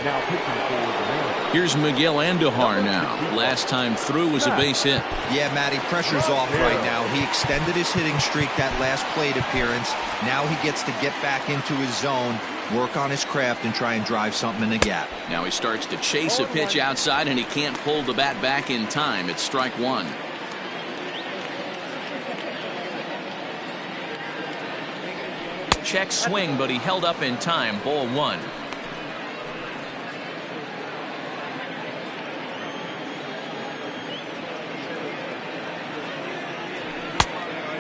Now pitching for the Mariners. Here's Miguel Andujar now. Last time through was a base hit. Yeah, Matty, pressure's off right now. He extended his hitting streak that last plate appearance. Now he gets to get back into his zone, work on his craft, and try and drive something in the gap. Now he starts to chase a pitch outside, and he can't pull the bat back in time. It's strike 1. Check swing, but he held up in time. Ball 1.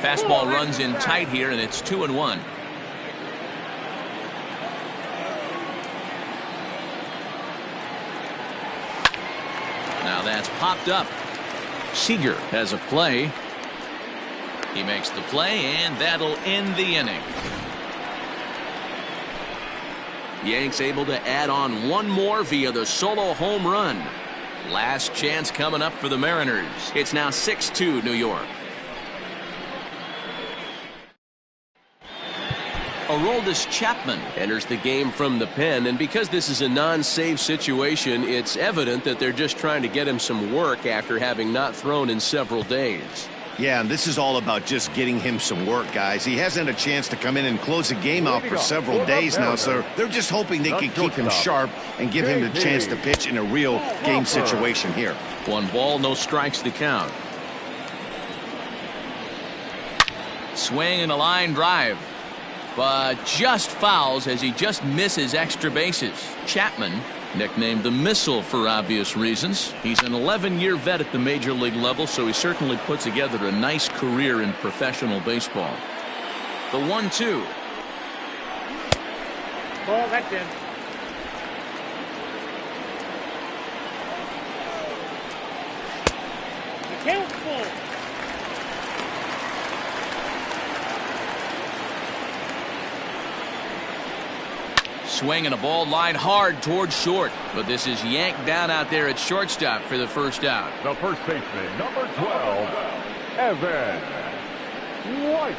Fastball runs in tight here, and it's 2-1. Now that's popped up. Seager has a play. He makes the play, and that'll end the inning. Yanks able to add on 1 more via the solo home run. Last chance coming up for the Mariners. It's now 6-2 New York. Aroldis Chapman Enters the game from the pen, and because this is a non-save situation, it's evident that they're just trying to get him some work after having not thrown in several days. Yeah, and this is all about just getting him some work, guys. He hasn't had a chance to come in and close the game out for several days now, so they're just hoping they can keep him sharp and give him the chance to pitch in a real game situation here. 1 ball, no strikes to count. Swing and a line drive, but just fouls as he just misses extra bases. Chapman, nicknamed the Missile for obvious reasons. He's an 11-year vet at the major league level, so he certainly put together a nice career in professional baseball. The 1-2. Ball, that's in. The count's full. Swing and a ball lined hard towards short, but this is yanked down out there at shortstop for the first out. The first baseman, number 12, Evan White.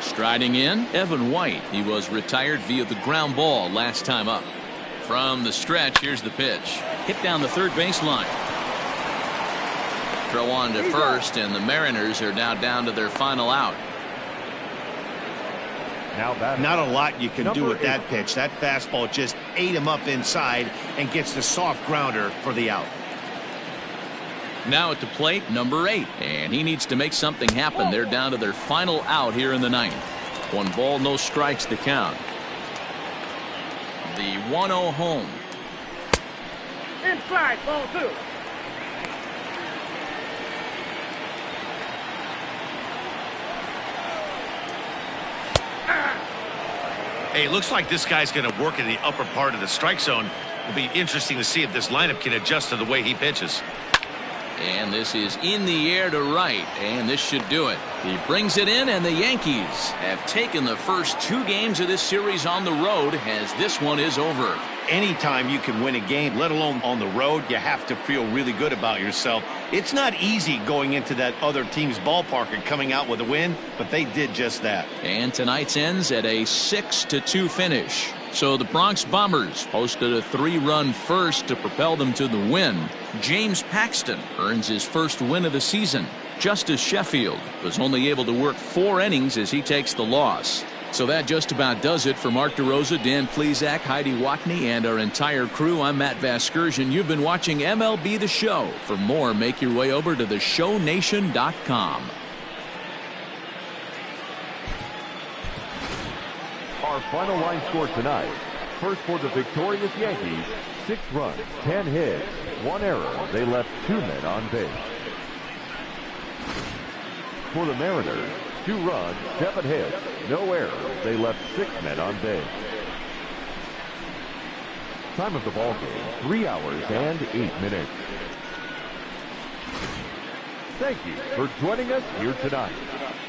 Striding in, Evan White. He was retired via the ground ball last time up. From the stretch, here's the pitch. Hit down the third baseline. Throw on to first, and the Mariners are now down to their final out. Not a lot you can do with that pitch. That fastball just ate him up inside and gets the soft grounder for the out. Now at the plate, number 8, and he needs to make something happen. They're down to their final out here in the 9th. 1 ball, no strikes to count. The 1-0 home. Inside, ball 2. Hey, it looks like this guy's going to work in the upper part of the strike zone. It'll be interesting to see if this lineup can adjust to the way he pitches. And this is in the air to right, and this should do it. He brings it in, and the Yankees have taken the first 2 games of this series on the road, as this one is over. Anytime you can win a game, let alone on the road, you have to feel really good about yourself. It's not easy going into that other team's ballpark and coming out with a win, but they did just that. And tonight's ends at a 6-2 finish. So the Bronx Bombers posted a 3-run first to propel them to the win. James Paxton earns his first win of the season. Justice Sheffield was only able to work 4 innings as he takes the loss. So that just about does it for Mark DeRosa, Dan Plesac, Heidi Watney, and our entire crew. I'm Matt Vasgersian. You've been watching MLB The Show. For more, make your way over to theshownation.com. Our final line score tonight. First for the victorious Yankees, 6 runs, 10 hits, 1 error. They left 2 men on base. For the Mariners, 2 runs, 7 hits, no errors. They left 6 men on base. Time of the ball game, 3 hours and 8 minutes. Thank you for joining us here tonight.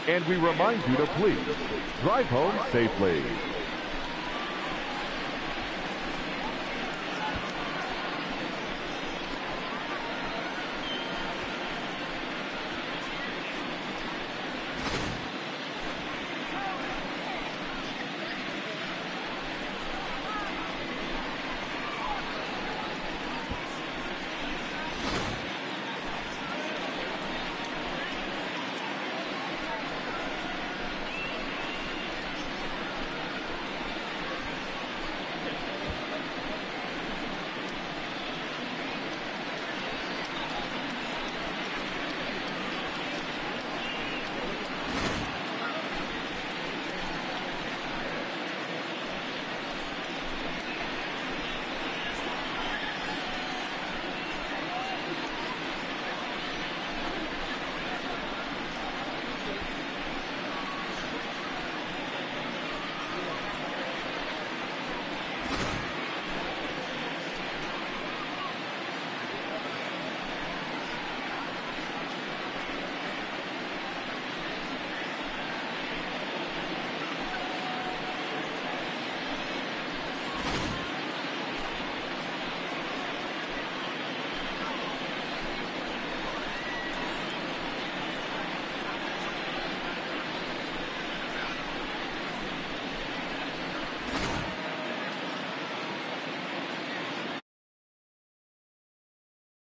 And we remind you to please drive home safely.